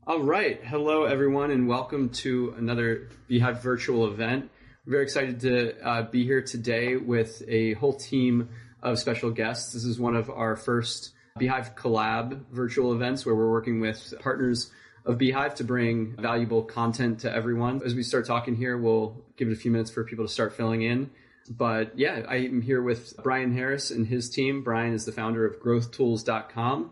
All right. Hello, everyone, and welcome to another Beehive virtual event. I'm very excited to be here today with a whole team of special guests. This is one of our first Beehive collab virtual events where we're working with partners of Beehive to bring valuable content to everyone. As we start talking here, we'll give it a few minutes for people to start filling in. But yeah, I am here with Brian Harris and his team. Brian is the founder of growthtools.com.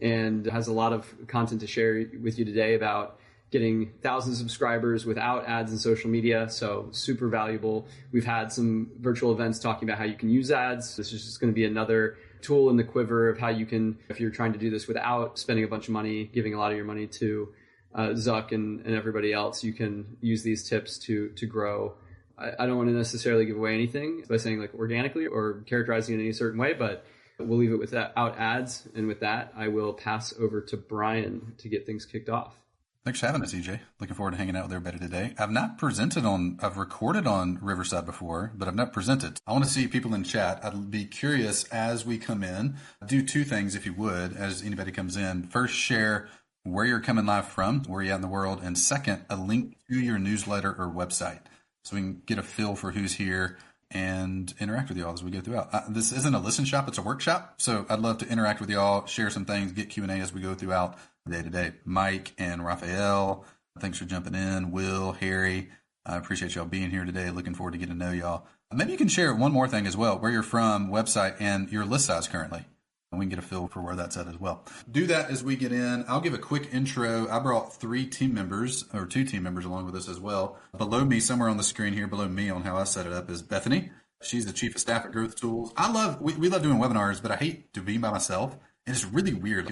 and has a lot of content to share with you today about getting thousands of subscribers without ads in social media. So super valuable. We've had some virtual events talking about how you can use ads. This is just going to be another tool in the quiver of how you can, if you're trying to do this without spending a bunch of money, giving a lot of your money to Zuck and everybody else, you can use these tips to grow. I don't want to necessarily give away anything by saying like organically or characterizing it in any certain way, but we'll leave it without ads. And with that, I will pass over to Brian to get things kicked off. Thanks for having us, EJ. Looking forward to hanging out with everybody today. I've recorded on Riverside before, but I've not presented. I want to see people in chat. I'd be curious as we come in, do two things if you would, as anybody comes in. First, share where you're coming live from, where you're at in the world. And second, a link to your newsletter or website so we can get a feel for who's here and interact with y'all as we go throughout. This isn't a listen shop, it's a workshop. So I'd love to interact with y'all, share some things, get Q&A as we go throughout day to day. Mike and Raphael, thanks for jumping in. Will, Harry, I appreciate y'all being here today. Looking forward to getting to know y'all. Maybe you can share one more thing as well, where you're from, website, and your list size currently. And we can get a feel for where that's at as well. Do that as we get in. I'll give a quick intro. I brought two team members along with us as well. Below me, somewhere on the screen here, below me on how I set it up is Bethany. She's the chief of staff at Growth Tools. We love doing webinars, but I hate to be by myself. And it's really weird.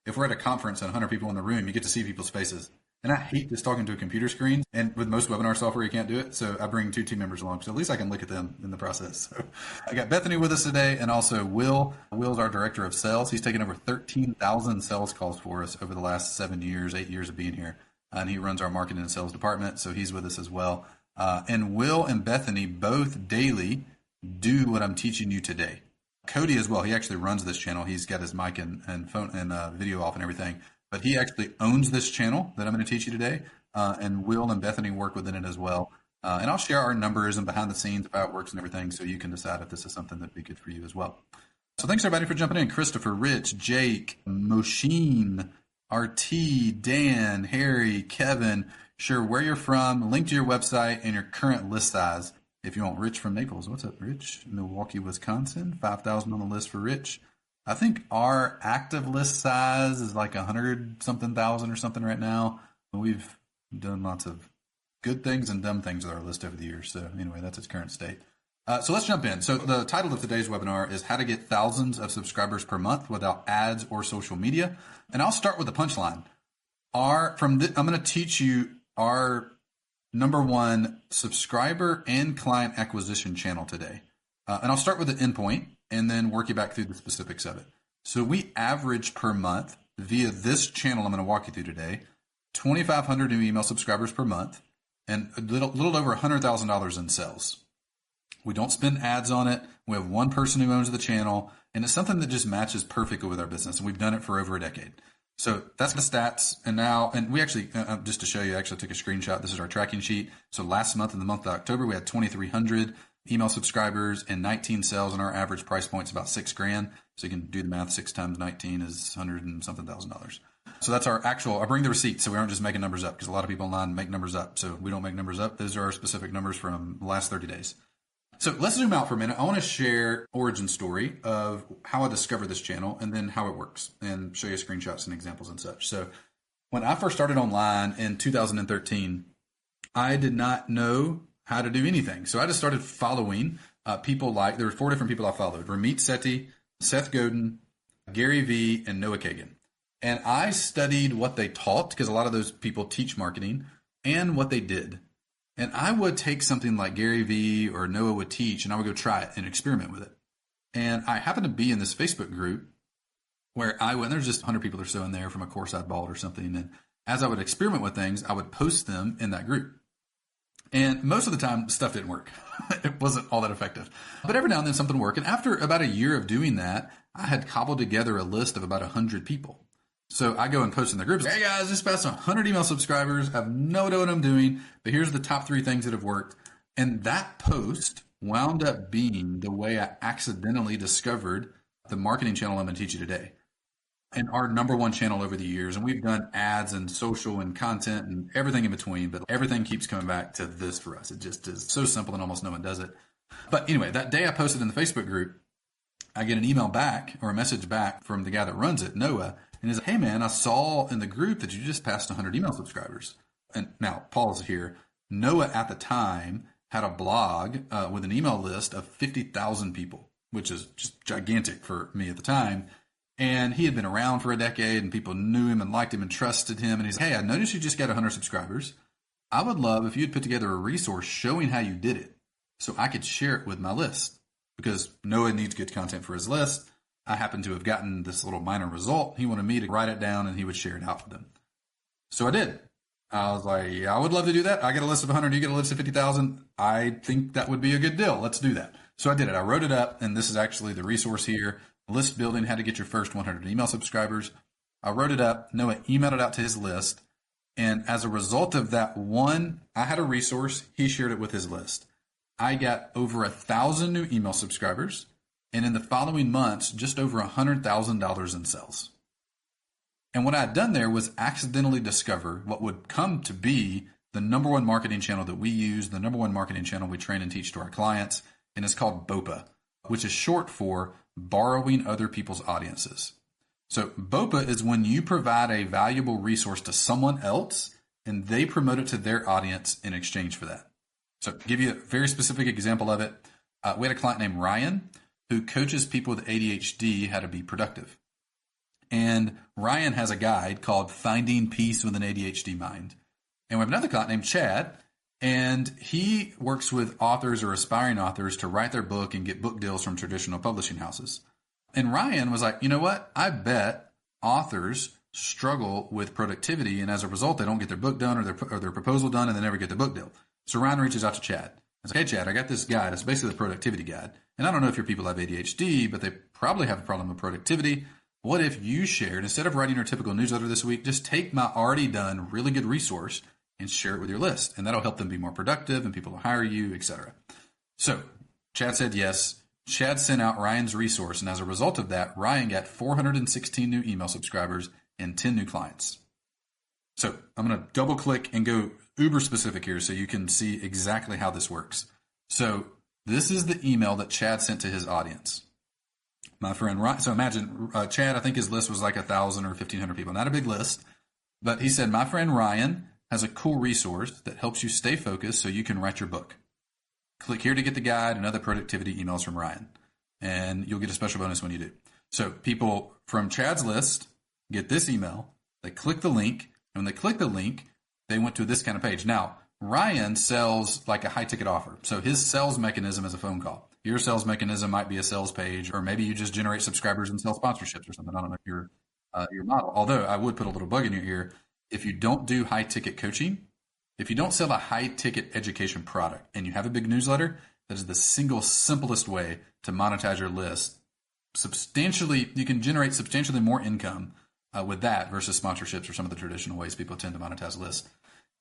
If we're at a conference and 100 people in the room, you get to see people's faces. And I hate just talking to a computer screen. And with most webinar software, you can't do it. So I bring two team members along. So at least I can look at them in the process. So I got Bethany with us today and also Will. Will's our director of sales. He's taken over 13,000 sales calls for us over the last 8 years of being here. And he runs our marketing and sales department. So he's with us as well. And Will and Bethany both daily do what I'm teaching you today. Cody as well. He actually runs this channel. He's got his mic and phone and video off and everything. But he actually owns this channel that I'm going to teach you today. And Will and Bethany work within it as well. And I'll share our numbers and behind the scenes of how it works and everything so you can decide if this is something that'd be good for you as well. So thanks everybody for jumping in. Christopher, Rich, Jake, Moshin, RT, Dan, Harry, Kevin. Share where you're from, link to your website, and your current list size. If you want Rich from Naples. What's up, Rich? Milwaukee, Wisconsin. 5,000 on the list for Rich. I think our active list size is like 100-something thousand or something right now. We've done lots of good things and dumb things with our list over the years. So anyway, that's its current state. So let's jump in. So the title of today's webinar is How to Get Thousands of Subscribers Per Month Without Ads or Social Media. And I'll start with the punchline. I'm going to teach you our number one subscriber and client acquisition channel today. And I'll start with the endpoint and then work you back through the specifics of it. So we average per month via this channel I'm going to walk you through today, 2,500 new email subscribers per month and a little over $100,000 in sales. We don't spend ads on it. We have one person who owns the channel, and it's something that just matches perfectly with our business. And we've done it for over a decade. So that's the stats. And we actually, just to show you, I actually took a screenshot. This is our tracking sheet. So last month, in the month of October, we had 2,300 email subscribers and 19 sales, and our average price point is about $6,000. So you can do the math. 6 times 19 is $100 and something thousand. So that's our actual. I bring the receipts, so we aren't just making numbers up because a lot of people online make numbers up. So we don't make numbers up. Those are our specific numbers from the last 30 days. So let's zoom out for a minute. I want to share origin story of how I discovered this channel and then how it works and show you screenshots and examples and such. So when I first started online in 2013, I did not know how to do anything. So I just started following people there were 4 different people I followed: Ramit Sethi, Seth Godin, Gary Vee, and Noah Kagan. And I studied what they taught because a lot of those people teach marketing and what they did. And I would take something like Gary Vee or Noah would teach, and I would go try it and experiment with it. And I happened to be in this Facebook group where I went, there's just 100 people or so in there from a course I'd bought or something. And as I would experiment with things, I would post them in that group. And most of the time, stuff didn't work. It wasn't all that effective. But every now and then something would work. And after about a year of doing that, I had cobbled together a list of about 100 people. So I go and post in the groups, hey guys, just passed 100 email subscribers. I have no idea what I'm doing, but here's the top 3 things that have worked. And that post wound up being the way I accidentally discovered the marketing channel I'm going to teach you today. And our number one channel over the years. And we've done ads and social and content and everything in between, but everything keeps coming back to this for us. It just is so simple and almost no one does it. But anyway, that day I posted in the Facebook group, I get an email back or a message back from the guy that runs it, Noah. And he's like, hey man, I saw in the group that you just passed 100 email subscribers. And now pause here. Noah at the time had a blog with an email list of 50,000 people, which is just gigantic for me at the time. And he had been around for a decade and people knew him and liked him and trusted him. And he's like, hey, I noticed you just got 100 subscribers. I would love if you'd put together a resource showing how you did it so I could share it with my list, because Noah needs good content for his list. I happened to have gotten this little minor result. He wanted me to write it down and he would share it out with them. So I did. I was like, yeah, I would love to do that. I get a list of 100, you get a list of 50,000. I think that would be a good deal. Let's do that. So I did it. I wrote it up, and this is actually the resource here. List building, how to get your first 100 email subscribers. I wrote it up. Noah emailed it out to his list. And as a result of that one, I had a resource. He shared it with his list. I got over 1,000 new email subscribers. And in the following months, just over $100,000 in sales. And what I had done there was accidentally discover what would come to be the number one marketing channel that we use, the number one marketing channel we train and teach to our clients, and it's called BOPA, which is short for borrowing other people's audiences. So BOPA is when you provide a valuable resource to someone else and they promote it to their audience in exchange for that. So to give you a very specific example of it, we had a client named Ryan who coaches people with ADHD how to be productive. And Ryan has a guide called Finding Peace with an ADHD Mind. And we have another client named Chad, and he works with authors or aspiring authors to write their book and get book deals from traditional publishing houses. And Ryan was like, you know what? I bet authors struggle with productivity, and as a result, they don't get their book done or their proposal done, and they never get the book deal. So Ryan reaches out to Chad. He's like, hey, Chad, I got this guide. It's basically the productivity guide. And I don't know if your people have ADHD, but they probably have a problem with productivity. What if you shared, instead of writing your typical newsletter this week, just take my already done really good resource and share it with your list. And that'll help them be more productive and people will hire you, etc. So Chad said yes. Chad sent out Ryan's resource. And as a result of that, Ryan got 416 new email subscribers and 10 new clients. So I'm going to double click and go uber specific here so you can see exactly how this works. So this is the email that Chad sent to his audience. My friend Ryan, so imagine Chad, I think his list was like 1,000 or 1,500 people. Not a big list, but he said, my friend Ryan has a cool resource that helps you stay focused so you can write your book. Click here to get the guide and other productivity emails from Ryan, and you'll get a special bonus when you do. So people from Chad's list get this email, they click the link, and when they click the link, they went to this kind of page. Now, Ryan sells like a high ticket offer. So his sales mechanism is a phone call. Your sales mechanism might be a sales page, or maybe you just generate subscribers and sell sponsorships or something. I don't know your model. Although I would put a little bug in your ear. If you don't do high ticket coaching, if you don't sell a high ticket education product and you have a big newsletter, that is the single simplest way to monetize your list. You can generate substantially more income with that versus sponsorships or some of the traditional ways people tend to monetize lists.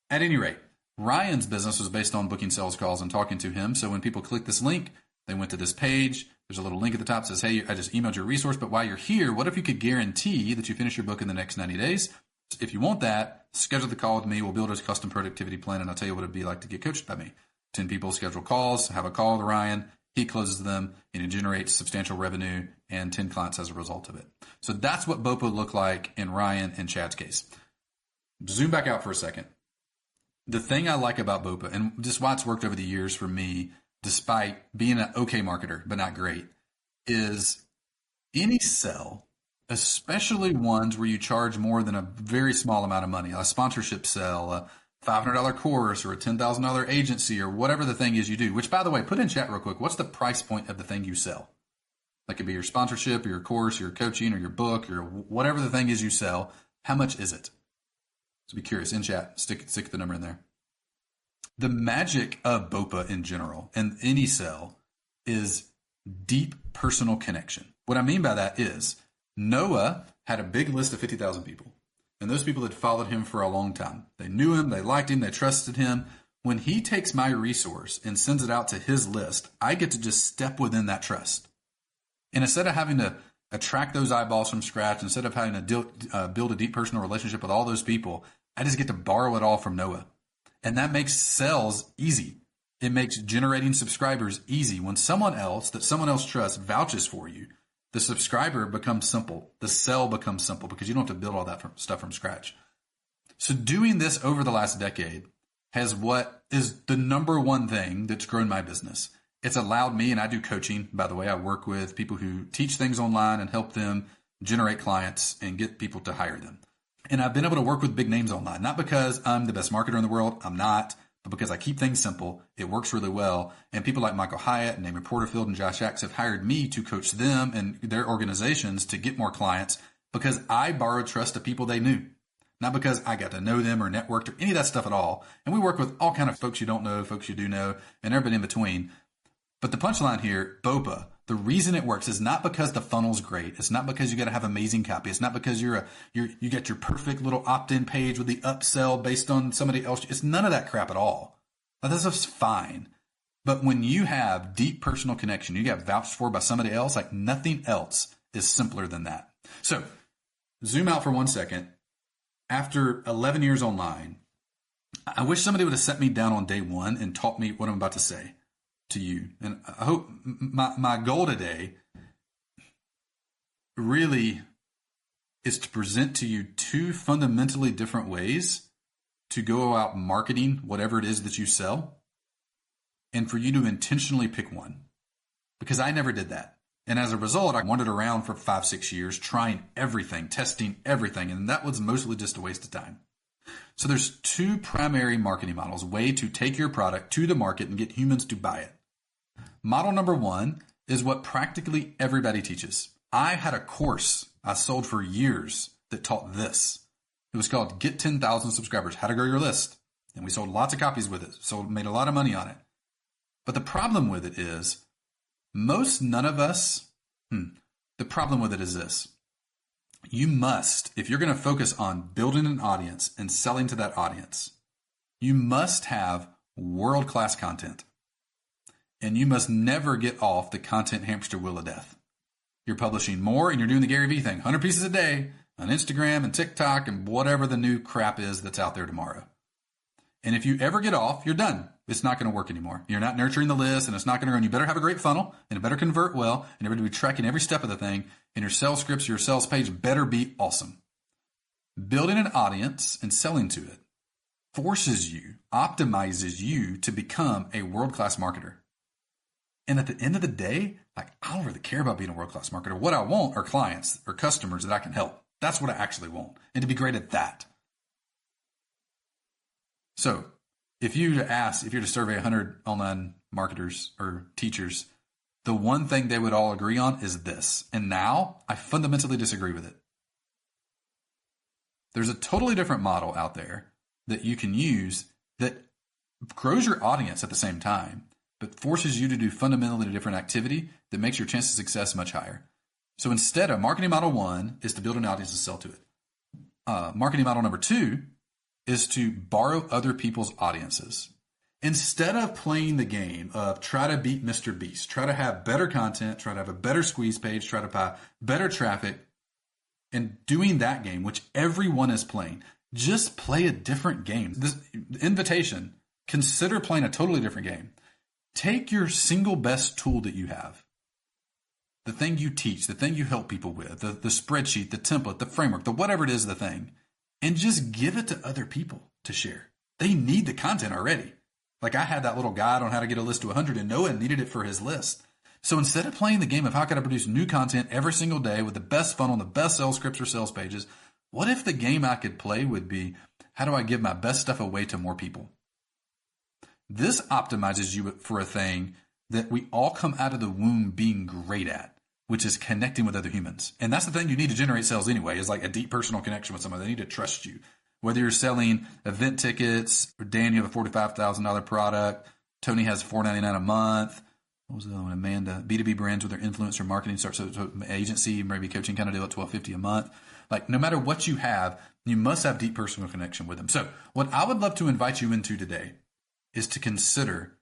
At any rate, Ryan's business was based on booking sales calls and talking to him. So when people click this link, they went to this page. There's a little link at the top that says, hey, I just emailed your resource, but while you're here, what if you could guarantee that you finish your book in the next 90 days? If you want that, schedule the call with me. We'll build a custom productivity plan, and I'll tell you what it'd be like to get coached by me. 10 people schedule calls, have a call with Ryan. He closes them, and it generates substantial revenue and 10 clients as a result of it. So that's what BOPA looked like in Ryan and Chad's case. Zoom back out for a second. The thing I like about BOPA, and just why it's worked over the years for me, despite being an okay marketer, but not great, is any sell, especially ones where you charge more than a very small amount of money, a sponsorship sell, a $500 course, or a $10,000 agency, or whatever the thing is you do, which, by the way, put in chat real quick, what's the price point of the thing you sell? That could be your sponsorship, or your course, or your coaching, or your book, or whatever the thing is you sell. How much is it? So be curious, in chat, stick the number in there. The magic of BOPA in general and any sell is deep personal connection. What I mean by that is Noah had a big list of 50,000 people, and those people had followed him for a long time. They knew him, they liked him, they trusted him. When he takes my resource and sends it out to his list, I get to just step within that trust. And instead of having to attract those eyeballs from scratch, instead of having to build a deep personal relationship with all those people, I just get to borrow it all from Noah. And that makes sales easy. It makes generating subscribers easy. When someone else that someone else trusts vouches for you, the subscriber becomes simple. The sell becomes simple because you don't have to build all that stuff from scratch. So doing this over the last decade has what is the number one thing that's grown my business. It's allowed me, and I do coaching, by the way. I work with people who teach things online and help them generate clients and get people to hire them. And I've been able to work with big names online, not because I'm the best marketer in the world. I'm not. But because I keep things simple, it works really well. And people like Michael Hyatt and Damon Porterfield and Josh Axe have hired me to coach them and their organizations to get more clients because I borrowed trust of people they knew, not because I got to know them or networked or any of that stuff at all. And we work with all kind of folks you don't know, folks you do know, and everybody in between. But the punchline here, BOPA, the reason it works is not because the funnel's great. It's not because you got to have amazing copy. It's not because you got your perfect little opt-in page with the upsell based on somebody else. It's none of that crap at all. Now, this is fine. But when you have deep personal connection, you got vouched for by somebody else, like nothing else is simpler than that. So zoom out for 1 second. After 11 years online, I wish somebody would have set me down on day one and taught me what I'm about to say to you. And I hope my goal today really is to present to you two fundamentally different ways to go out marketing whatever it is that you sell, and for you to intentionally pick one. Because I never did that. And as a result, I wandered around for 5-6 years trying everything, testing everything, and that was mostly just a waste of time. So there's two primary marketing models, way to take your product to the market and get humans to buy it. Model number one is what practically everybody teaches. I had a course I sold for years that taught this. It was called Get 10,000 Subscribers, How to Grow Your List. And we sold lots of copies with it, so made a lot of money on it. But the problem with it is, the problem with it is this. You must, if you're going to focus on building an audience and selling to that audience, you must have world-class content. And you must never get off the content hamster wheel of death. You're publishing more and you're doing the Gary Vee thing, 100 pieces a day on Instagram and TikTok and whatever the new crap is that's out there tomorrow. And if you ever get off, you're done. It's not going to work anymore. You're not nurturing the list and it's not going to grow. And you better have a great funnel and it better convert well and everybody be tracking every step of the thing. And your sales scripts, your sales page better be awesome. Building an audience and selling to it forces you, optimizes you to become a world-class marketer. And at the end of the day, like, I don't really care about being a world-class marketer. What I want are clients or customers that I can help. That's what I actually want. And to be great at that. So if you to survey 100 online marketers or teachers, the one thing they would all agree on is this. And now I fundamentally disagree with it. There's a totally different model out there that you can use that grows your audience at the same time, but forces you to do fundamentally different activity that makes your chance of success much higher. So instead of marketing model one is to build an audience and sell to it. Marketing model number two is to borrow other people's audiences. Instead of playing the game of try to beat Mr. Beast, try to have better content, try to have a better squeeze page, try to buy better traffic, and doing that game, which everyone is playing, just play a different game. This invitation, consider playing a totally different game. Take your single best tool that you have, the thing you teach, the thing you help people with, the spreadsheet, the template, the framework, the whatever it is, the thing, and just give it to other people to share. They need the content already. Like I had that little guide on how to get a list to 100 and Noah needed it for his list. So instead of playing the game of how can I produce new content every single day with the best funnel, the best sales scripts or sales pages, what if the game I could play would be, how do I give my best stuff away to more people? This optimizes you for a thing that we all come out of the womb being great at, which is connecting with other humans. And that's the thing you need to generate sales anyway, is like a deep personal connection with someone. They need to trust you. Whether you're selling event tickets, or Dan, you have a $45,000 product, Tony has $499 a month, what was the other one? Amanda, B2B brands with their influencer marketing starts, so agency, maybe coaching kind of deal at $12.50 a month. Like no matter what you have, you must have deep personal connection with them. So what I would love to invite you into today is to consider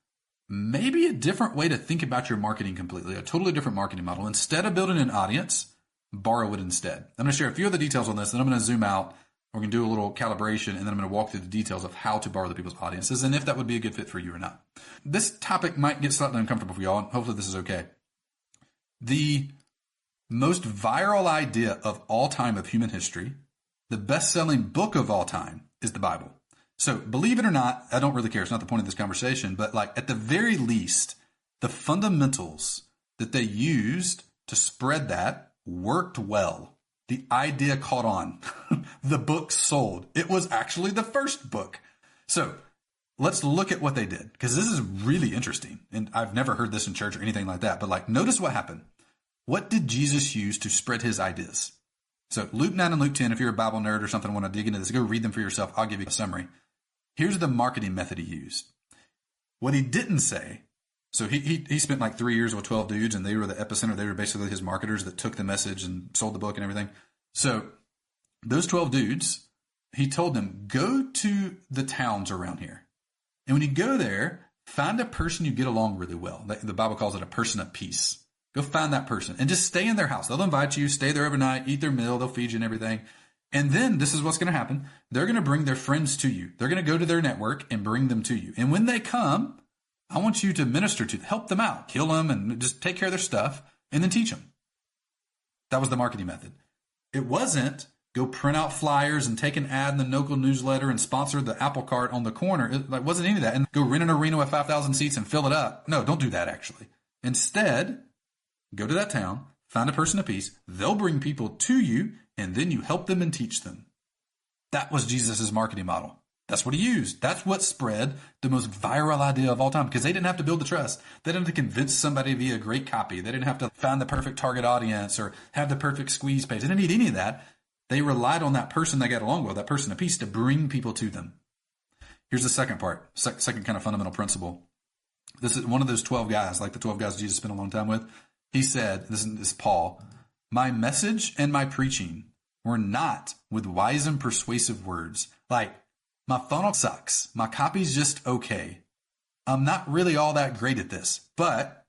maybe a different way to think about your marketing completely, a totally different marketing model. Instead of building an audience, borrow it instead. I'm going to share a few of the details on this, then I'm going to zoom out. We're going to do a little calibration, and then I'm going to walk through the details of how to borrow the people's audiences and if that would be a good fit for you or not. This topic might get slightly uncomfortable for y'all, and hopefully this is okay. The most viral idea of all time of human history, the best-selling book of all time, is the Bible. So believe it or not, I don't really care. It's not the point of this conversation, but like at the very least, the fundamentals that they used to spread that worked well. The idea caught on. The book sold. It was actually the first book. So let's look at what they did, because this is really interesting. And I've never heard this in church or anything like that. But like, notice what happened. What did Jesus use to spread his ideas? So Luke 9 and Luke 10, if you're a Bible nerd or something, want to dig into this, go read them for yourself. I'll give you a summary. Here's the marketing method he used. What he didn't say, so he spent like 3 years with 12 dudes, and they were the epicenter. They were basically his marketers that took the message and sold the book and everything. So those 12 dudes, he told them, go to the towns around here. And when you go there, find a person you get along really well. The Bible calls it a person of peace. Go find that person and just stay in their house. They'll invite you, stay there overnight, eat their meal, they'll feed you and everything. And then this is what's going to happen. They're going to bring their friends to you. They're going to go to their network and bring them to you. And when they come, I want you to minister to them, help them out, heal them, and just take care of their stuff, and then teach them. That was the marketing method. It wasn't go print out flyers and take an ad in the local newsletter and sponsor the apple cart on the corner. It wasn't any of that. And go rent an arena with 5,000 seats and fill it up. No, don't do that, actually. Instead, go to that town, find a person of peace. They'll bring people to you, and then you help them and teach them. That was Jesus' marketing model. That's what he used. That's what spread the most viral idea of all time, because they didn't have to build the trust. They didn't have to convince somebody via great copy. They didn't have to find the perfect target audience or have the perfect squeeze page. They didn't need any of that. They relied on that person they got along with, that person of peace, to bring people to them. Here's the second part, second kind of fundamental principle. This is one of those 12 guys, like the 12 guys Jesus spent a long time with. He said, this is Paul, my message and my preaching were not with wise and persuasive words. Like, my funnel sucks. My copy's just okay. I'm not really all that great at this. But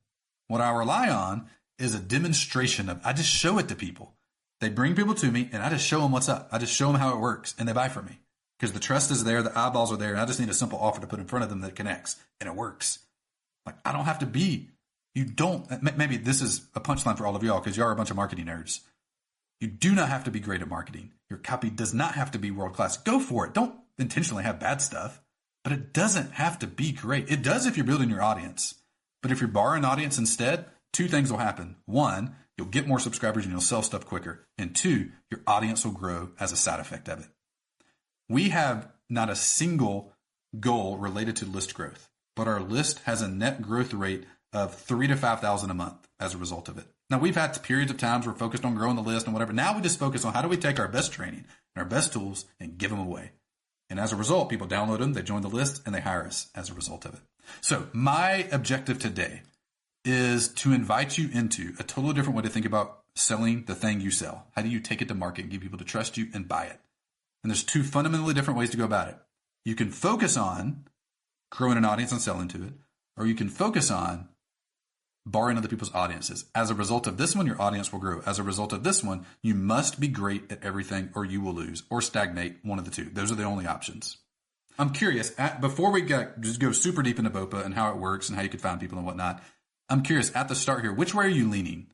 what I rely on is a demonstration of, I just show it to people. They bring people to me, and I just show them what's up. I just show them how it works, and they buy from me. Because the trust is there, the eyeballs are there, and I just need a simple offer to put in front of them that connects, and it works. Like, I don't have to be, you don't, maybe this is a punchline for all of y'all, because y'all are a bunch of marketing nerds. You do not have to be great at marketing. Your copy does not have to be world-class. Go for it. Don't intentionally have bad stuff, but it doesn't have to be great. It does if you're building your audience. But if you're borrowing an audience instead, two things will happen. One, you'll get more subscribers and you'll sell stuff quicker. And two, your audience will grow as a side effect of it. We have not a single goal related to list growth, but our list has a net growth rate of 3,000 to 5,000 a month as a result of it. Now, we've had periods of times we're focused on growing the list and whatever. Now we just focus on how do we take our best training and our best tools and give them away. And as a result, people download them, they join the list, and they hire us as a result of it. So my objective today is to invite you into a totally different way to think about selling the thing you sell. How do you take it to market and get people to trust you and buy it? And there's two fundamentally different ways to go about it. You can focus on growing an audience and selling to it, or you can focus on borrowing other people's audiences. As a result of this one, your audience will grow. As a result of this one, you must be great at everything or you will lose or stagnate, one of the two. Those are the only options. I'm curious, before we just go super deep into BOPA and how it works and how you could find people and whatnot, I'm curious at the start here, which way are you leaning?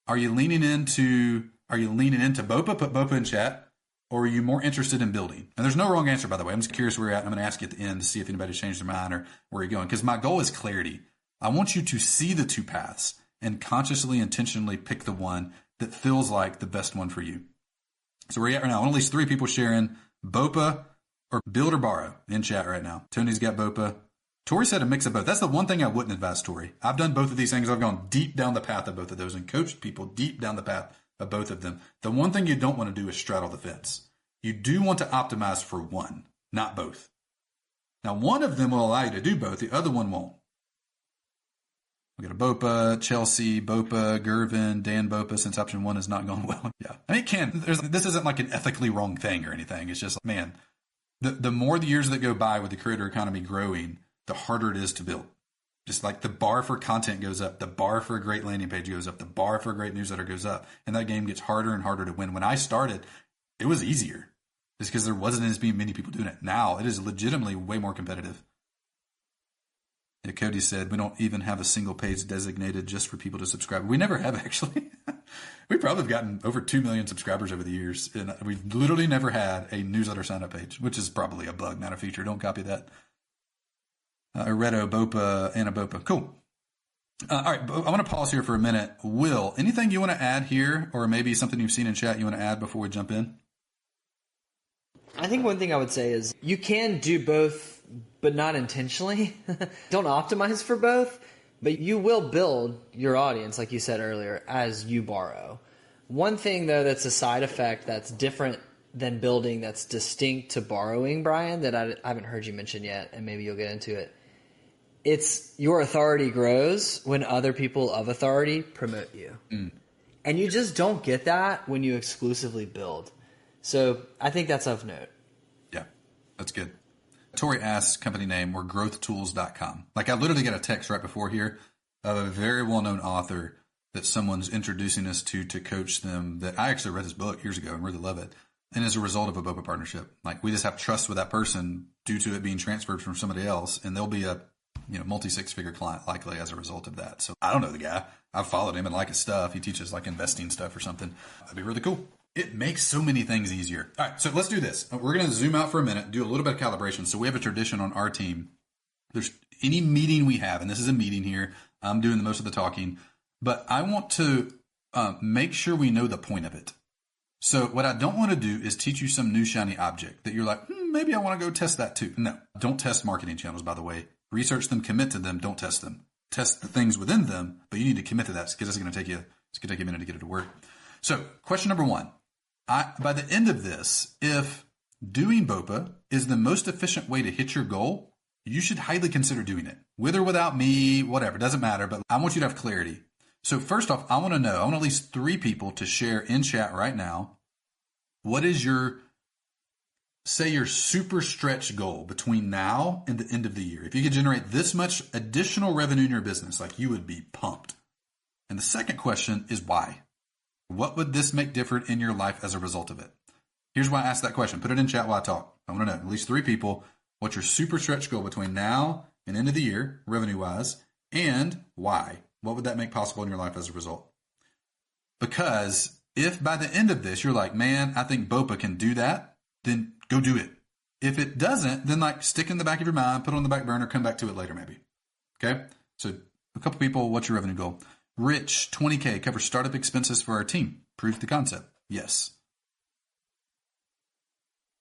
Are you leaning into BOPA? Put BOPA in chat. Or are you more interested in building? And there's no wrong answer, by the way. I'm just curious where you're at. I'm going to ask you at the end to see if anybody's changed their mind or where you're going. Because my goal is clarity. I want you to see the two paths and consciously, intentionally pick the one that feels like the best one for you. So where are you at right now? I want at least 3 people sharing BOPA or build or borrow in chat right now. Tony's got BOPA. Tori said a mix of both. That's the one thing I wouldn't advise Tori. I've done both of these things. I've gone deep down the path of both of those and coached people deep down the path of both of them. The one thing you don't want to do is straddle the fence. You do want to optimize for one, not both. Now, one of them will allow you to do both. The other one won't. We got a Bopa, Chelsea, Bopa, Gervin, Dan Bopa, since option 1 has not gone well. Yeah. I mean, it can. This isn't like an ethically wrong thing or anything. It's just, man, the more the years that go by with the creator economy growing, the harder it is to build. Just like the bar for content goes up, the bar for a great landing page goes up, the bar for a great newsletter goes up, and that game gets harder and harder to win. When I started, it was easier just because there wasn't as many people doing it. Now it is legitimately way more competitive. Yeah, Cody said, we don't even have a single page designated just for people to subscribe. We never have, actually. We probably have gotten over 2 million subscribers over the years, and we've literally never had a newsletter sign-up page, which is probably a bug, not a feature. Don't copy that. Areto, Bopa, Anna Bopa. Cool. All right, I want to pause here for a minute. Will, anything you want to add here, or maybe something you've seen in chat you want to add before we jump in? I think one thing I would say is you can do both, but not intentionally. Don't optimize for both, but you will build your audience, like you said earlier, as you borrow. One thing, though, that's a side effect that's different than building, that's distinct to borrowing, Brian, that I haven't heard you mention yet, and maybe you'll get into it. It's your authority grows when other people of authority promote you. And you just don't get that when you exclusively build. So I think that's of note. Yeah, that's good. Tori asks, company name, we're growthtools.com. Like I literally got a text right before here of a very well-known author that someone's introducing us to coach them, that I actually read his book years ago and really love it. And as a result of a Bopa partnership, like we just have trust with that person due to it being transferred from somebody else, and they'll be a multi-six-figure client likely as a result of that. So I don't know the guy. I've followed him and like his stuff. He teaches like investing stuff or something. That'd be really cool. It makes so many things easier. All right, so let's do this. We're going to zoom out for a minute, do a little bit of calibration. So we have a tradition on our team. There's any meeting we have, and this is a meeting here. I'm doing the most of the talking, but I want to make sure we know the point of it. So what I don't want to do is teach you some new shiny object that you're like, maybe I want to go test that too. No, don't test marketing channels, by the way. Research them, commit to them, don't test them. Test the things within them, but you need to commit to that because it's going to take you a minute to get it to work. So question number 1. By the end of this, if doing Bopa is the most efficient way to hit your goal, you should highly consider doing it. With or without me, whatever, doesn't matter, but I want you to have clarity. So first off, I want at least 3 people to share in chat right now, what is your super stretch goal between now and the end of the year? If you could generate this much additional revenue in your business, like you would be pumped. And the second question is why? What would this make different in your life as a result of it? Here's why I asked that question. Put it in chat while I talk. I want to know, at least 3 people, what's your super stretch goal between now and end of the year, revenue-wise, and why? What would that make possible in your life as a result? Because if by the end of this, you're like, man, I think Bopa can do that, then go do it. If it doesn't, then like stick in the back of your mind, put it on the back burner, come back to it later maybe. Okay? So a couple people, what's your revenue goal? Rich, 20K, covers startup expenses for our team. Prove the concept. Yes.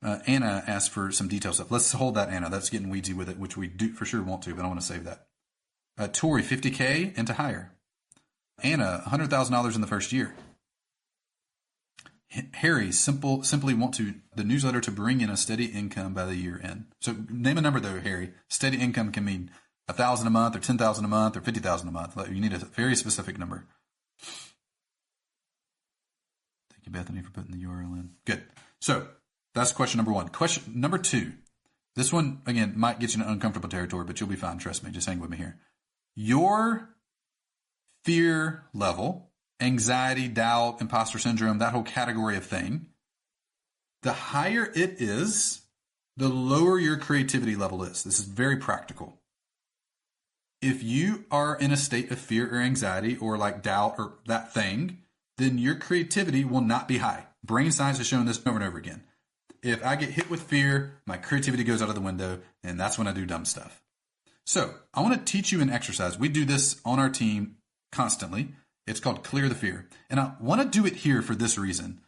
Anna asked for some detail stuff. Let's hold that, Anna. That's getting weedsy with it, which we do for sure want to, but I want to save that. Tori, 50K and to hire. Anna, $100,000 in the first year. Harry, simply want the newsletter to bring in a steady income by the year end. So name a number though, Harry. Steady income can mean $1,000 a month or $10,000 a month or $50,000 a month. You need a very specific number. Thank you, Bethany, for putting the URL in. Good. So that's question number 1. Question number 2. This one, again, might get you in uncomfortable territory, but you'll be fine. Trust me. Just hang with me here. Your fear level, anxiety, doubt, imposter syndrome, that whole category of thing, the higher it is, the lower your creativity level is. This is very practical. If you are in a state of fear or anxiety or like doubt or that thing, then your creativity will not be high. Brain science has shown this over and over again. If I get hit with fear, my creativity goes out of the window, and that's when I do dumb stuff. So I want to teach you an exercise. We do this on our team constantly. It's called Clear the Fear. And I want to do it here for this reason.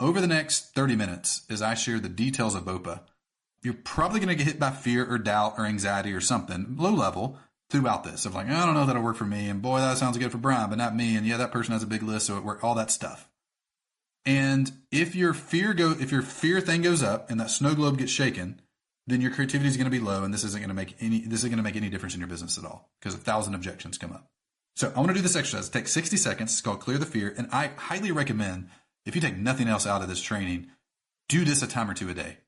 Over the next 30 minutes, as I share the details of Bopa, you're probably going to get hit by fear or doubt or anxiety or something, low level, throughout this. Of like, I don't know if that'll work for me. And boy, that sounds good for Brian, but not me. And yeah, that person has a big list, so it works, all that stuff. And if your fear thing goes up and that snow globe gets shaken, then your creativity is going to be low, and this isn't going to make any difference in your business at all because 1,000 objections come up. So I want to do this exercise. It takes 60 seconds. It's called Clear the Fear. And I highly recommend, if you take nothing else out of this training, do this a time or two a day.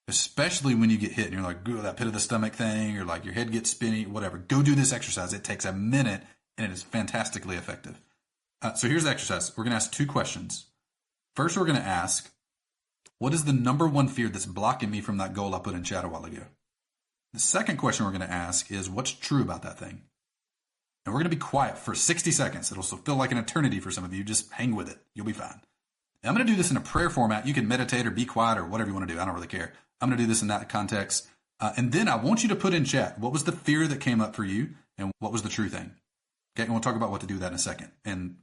Especially when you get hit and you're like, ooh, that pit of the stomach thing, or like your head gets spinny, whatever. Go do this exercise. It takes a minute and it is fantastically effective. So here's the exercise. We're going to ask 2 questions. First, we're going to ask, what is the number one fear that's blocking me from that goal I put in chat a while ago? The second question we're going to ask is, what's true about that thing? And we're going to be quiet for 60 seconds. It'll feel like an eternity for some of you. Just hang with it. You'll be fine. And I'm going to do this in a prayer format. You can meditate or be quiet or whatever you want to do. I don't really care. I'm going to do this in that context. And then I want you to put in chat, what was the fear that came up for you and what was the true thing? Okay, and we'll talk about what to do with that in a second. And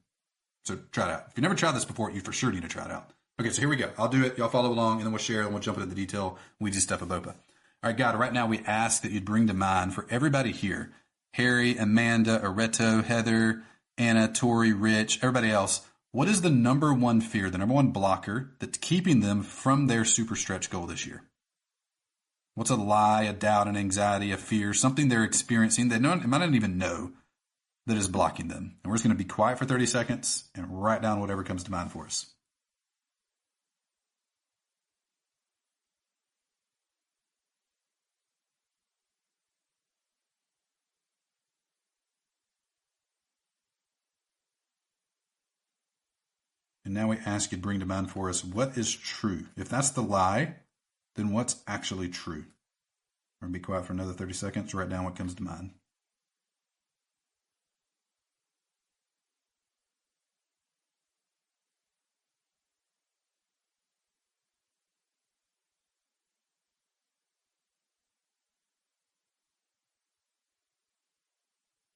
so try it out. If you've never tried this before, you for sure need to try it out. Okay, so here we go. I'll do it. Y'all follow along, and then we'll share, and we'll jump into the detail. We do stuff of BOPA. All right, God, right now we ask that you'd bring to mind for everybody here, Harry, Amanda, Areto, Heather, Anna, Tori, Rich, everybody else, what is the number one fear, the number one blocker that's keeping them from their super stretch goal this year? What's a lie, a doubt, an anxiety, a fear, something they're experiencing they might not even know that is blocking them? And we're just going to be quiet for 30 seconds and write down whatever comes to mind for us. And now we ask you to bring to mind for us, what is true? If that's the lie, then what's actually true? We're going to be quiet for another 30 seconds. Write down what comes to mind.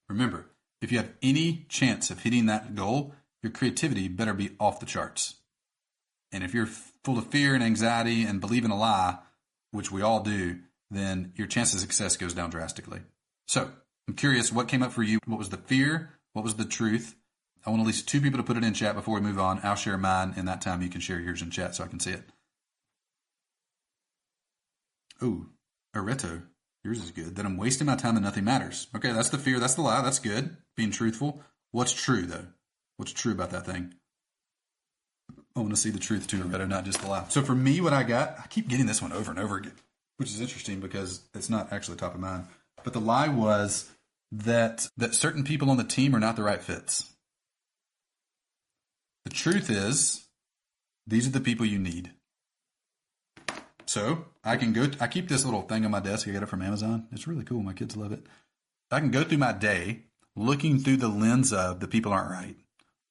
Remember, if you have any chance of hitting that goal, your creativity better be off the charts. And if you're full of fear and anxiety and believe in a lie, which we all do, then your chance of success goes down drastically. So I'm curious, what came up for you? What was the fear? What was the truth? I want at least 2 people to put it in chat before we move on. I'll share mine, and that time you can share yours in chat so I can see it. Ooh, Areto, yours is good. That I'm wasting my time and nothing matters. Okay, that's the fear. That's the lie. That's good. Being truthful. What's true, though? What's true about that thing? I want to see the truth, too, Areto, not just the lie. So for me, what I got, I keep getting this one over and over again, which is interesting because it's not actually top of mind. But the lie was that certain people on the team are not the right fits. The truth is, these are the people you need. So I keep this little thing on my desk. I got it from Amazon. It's really cool. My kids love it. I can go through my day looking through the lens of the people aren't right.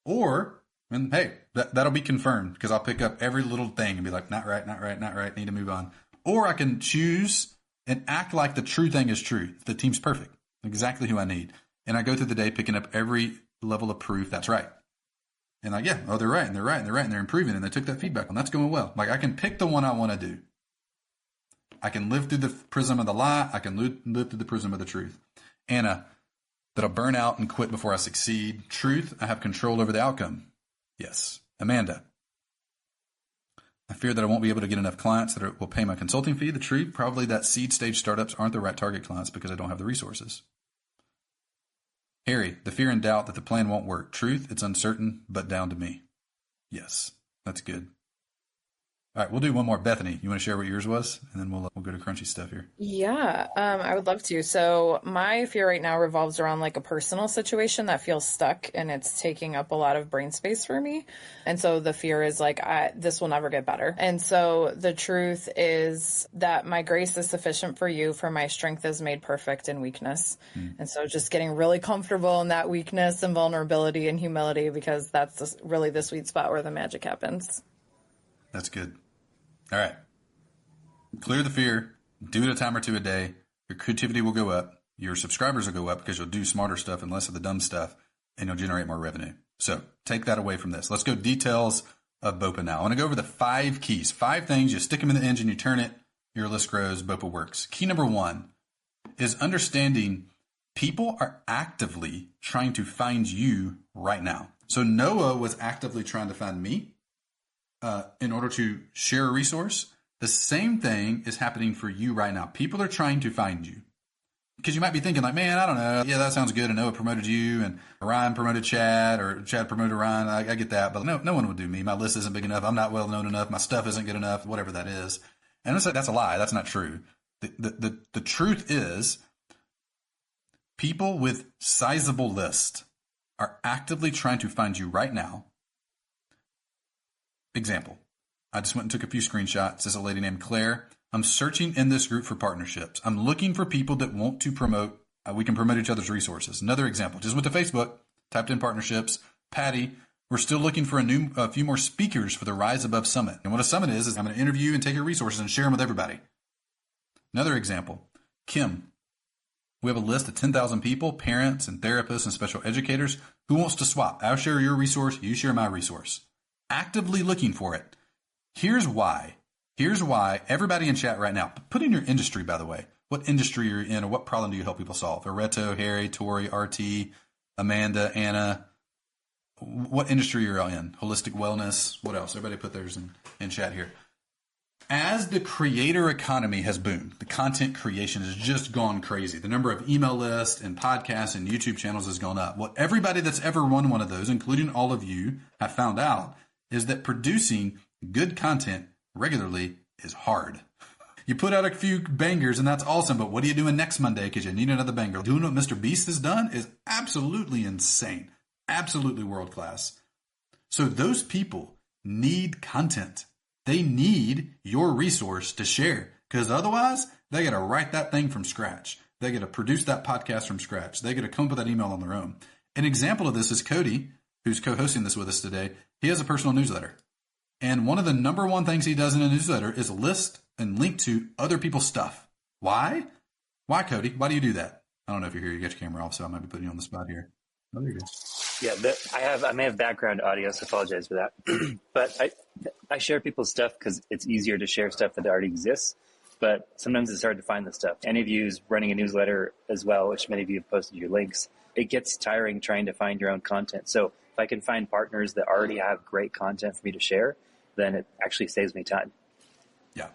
Or, and hey, that'll be confirmed because I'll pick up every little thing and be like, not right, not right, not right, need to move on. Or I can choose and act like the true thing is true. The team's perfect, exactly who I need. And I go through the day picking up every level of proof that's right. And like, yeah, oh, they're right, and they're right, and they're right, and they're improving, and they took that feedback, and that's going well. Like, I can pick the one I want to do. I can live through the prism of the lie. I can live through the prism of the truth. Anna, that I'll burn out and quit before I succeed. Truth, I have control over the outcome. Yes. Amanda, I fear that I won't be able to get enough clients that will pay my consulting fee. The truth, probably that seed stage startups aren't the right target clients because I don't have the resources. Harry, the fear and doubt that the plan won't work. Truth, it's uncertain, but down to me. Yes, that's good. All right, we'll do one more. Bethany, you want to share what yours was? And then we'll go to crunchy stuff here. Yeah, I would love to. So my fear right now revolves around like a personal situation that feels stuck and it's taking up a lot of brain space for me. And so the fear is like, this will never get better. And so the truth is that my grace is sufficient for you, for my strength is made perfect in weakness. And so just getting really comfortable in that weakness and vulnerability and humility, because that's really the sweet spot where the magic happens. That's good. All right. Clear the fear. Do it a time or two a day. Your creativity will go up. Your subscribers will go up because you'll do smarter stuff and less of the dumb stuff, and you'll generate more revenue. So take that away from this. Let's go details of BOPA now. I want to go over the 5 keys. 5 things. You stick them in the engine, you turn it, your list grows, BOPA works. Key number 1 is understanding people are actively trying to find you right now. So Noah was actively trying to find me. In order to share a resource, the same thing is happening for you right now. People are trying to find you. Because you might be thinking like, man, I don't know. Yeah, that sounds good. And Noah promoted you and Ryan promoted Chad or Chad promoted Ryan. I get that. But no one would do me. My list isn't big enough. I'm not well known enough. My stuff isn't good enough, whatever that is. And it's like, that's a lie. That's not true. The truth is people with sizable lists are actively trying to find you right now. Example. I just went and took a few screenshots. There's a lady named Claire. I'm searching in this group for partnerships. I'm looking for people that want to promote. We can promote each other's resources. Another example, just went to Facebook, typed in partnerships. Patty, we're still looking for a few more speakers for the Rise Above Summit. And what a summit is I'm going to interview and take your resources and share them with everybody. Another example, Kim, we have a list of 10,000 people, parents and therapists and special educators who wants to swap. I'll share your resource. You share my resource. Actively looking for it. Here's why everybody in chat right now, put in your industry, by the way, what industry you're in or what problem do you help people solve? Areto, Harry, Tori, RT, Amanda, Anna, what industry you're in? Holistic wellness, what else? Everybody put theirs in chat here. As the creator economy has boomed, the content creation has just gone crazy. The number of email lists and podcasts and YouTube channels has gone up. What everybody that's ever run one of those, including all of you, have found out is that producing good content regularly is hard. You put out a few bangers and that's awesome, but what are you doing next Monday because you need another banger? Doing what Mr. Beast has done is absolutely insane. Absolutely world class. So those people need content. They need your resource to share because otherwise they got to write that thing from scratch. They got to produce that podcast from scratch. They got to come up with that email on their own. An example of this is Cody, who's co-hosting this with us today. He has a personal newsletter. And one of the number one things he does in a newsletter is list and link to other people's stuff. Why? Why, Cody? Why do you do that? I don't know if you're here. You got your camera off, so I might be putting you on the spot here. Oh, there you go. Yeah, I may have background audio, so I apologize for that. But I share people's stuff because it's easier to share stuff that already exists. But sometimes it's hard to find the stuff. Any of you is running a newsletter as well, which many of you have posted your links. It gets tiring trying to find your own content. So if I can find partners that already have great content for me to share, then it actually saves me time. Yeah.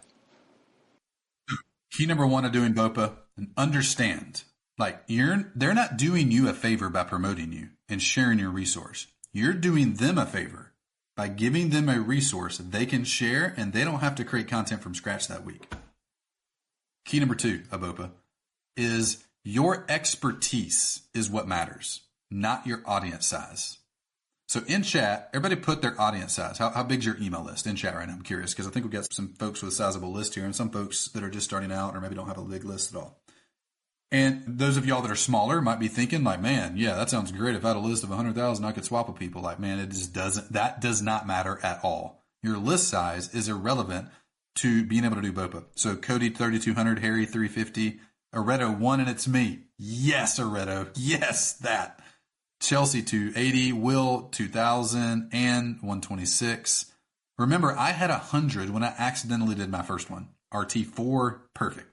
Key number one of doing BOPA, and understand, like they're not doing you a favor by promoting you and sharing your resource. You're doing them a favor by giving them a resource they can share and they don't have to create content from scratch that week. Key number two of BOPA is your expertise is what matters, not your audience size. So in chat, everybody put their audience size. How big's your email list in chat right now? I'm curious because I think we've got some folks with a sizable list here and some folks that are just starting out or maybe don't have a big list at all. And those of y'all that are smaller might be thinking like, man, yeah, that sounds great. If I had a list of 100,000, I could swap with people. Like, man, that does not matter at all. Your list size is irrelevant to being able to do BOPA. So Cody, 3,200, Harry, 350, Areto, 1, and it's me. Yes, Areto. Yes, that. Chelsea, 280, Will, 2,000, and 126. Remember, I had 100 when I accidentally did my first one. RT4, perfect.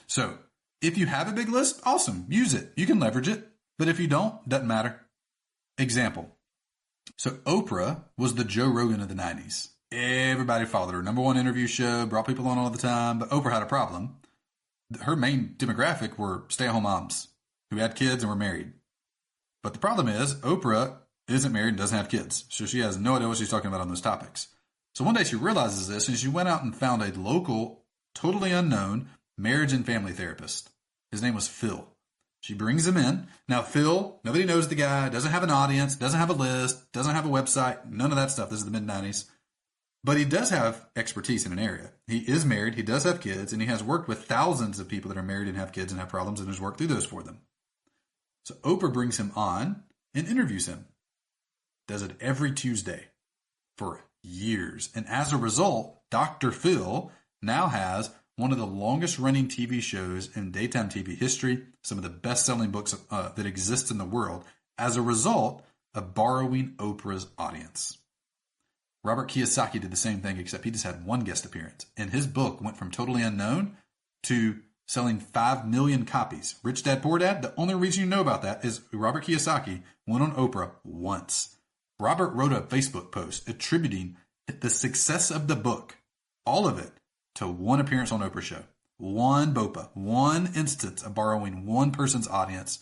So if you have a big list, awesome. Use it. You can leverage it. But if you don't, doesn't matter. Example. So Oprah was the Joe Rogan of the 90s. Everybody followed her. Number one interview show, brought people on all the time. But Oprah had a problem. Her main demographic were stay-at-home moms who had kids and were married. But the problem is Oprah isn't married and doesn't have kids. So she has no idea what she's talking about on those topics. So one day she realizes this and she went out and found a local, totally unknown marriage and family therapist. His name was Phil. She brings him in. Now, Phil, nobody knows the guy, doesn't have an audience, doesn't have a list, doesn't have a website, none of that stuff. This is the mid-90s. But he does have expertise in an area. He is married, he does have kids, and he has worked with thousands of people that are married and have kids and have problems and has worked through those for them. So Oprah brings him on and interviews him. Does it every Tuesday for years. And as a result, Dr. Phil now has one of the longest running TV shows in daytime TV history, some of the best-selling books that exist in the world, as a result of borrowing Oprah's audience. Robert Kiyosaki did the same thing, except he just had one guest appearance. And his book went from totally unknown to selling 5 million copies. Rich Dad, Poor Dad, the only reason you know about that is Robert Kiyosaki went on Oprah once. Robert wrote a Facebook post attributing the success of the book, all of it, to one appearance on Oprah's show. One BOPA, one instance of borrowing one person's audience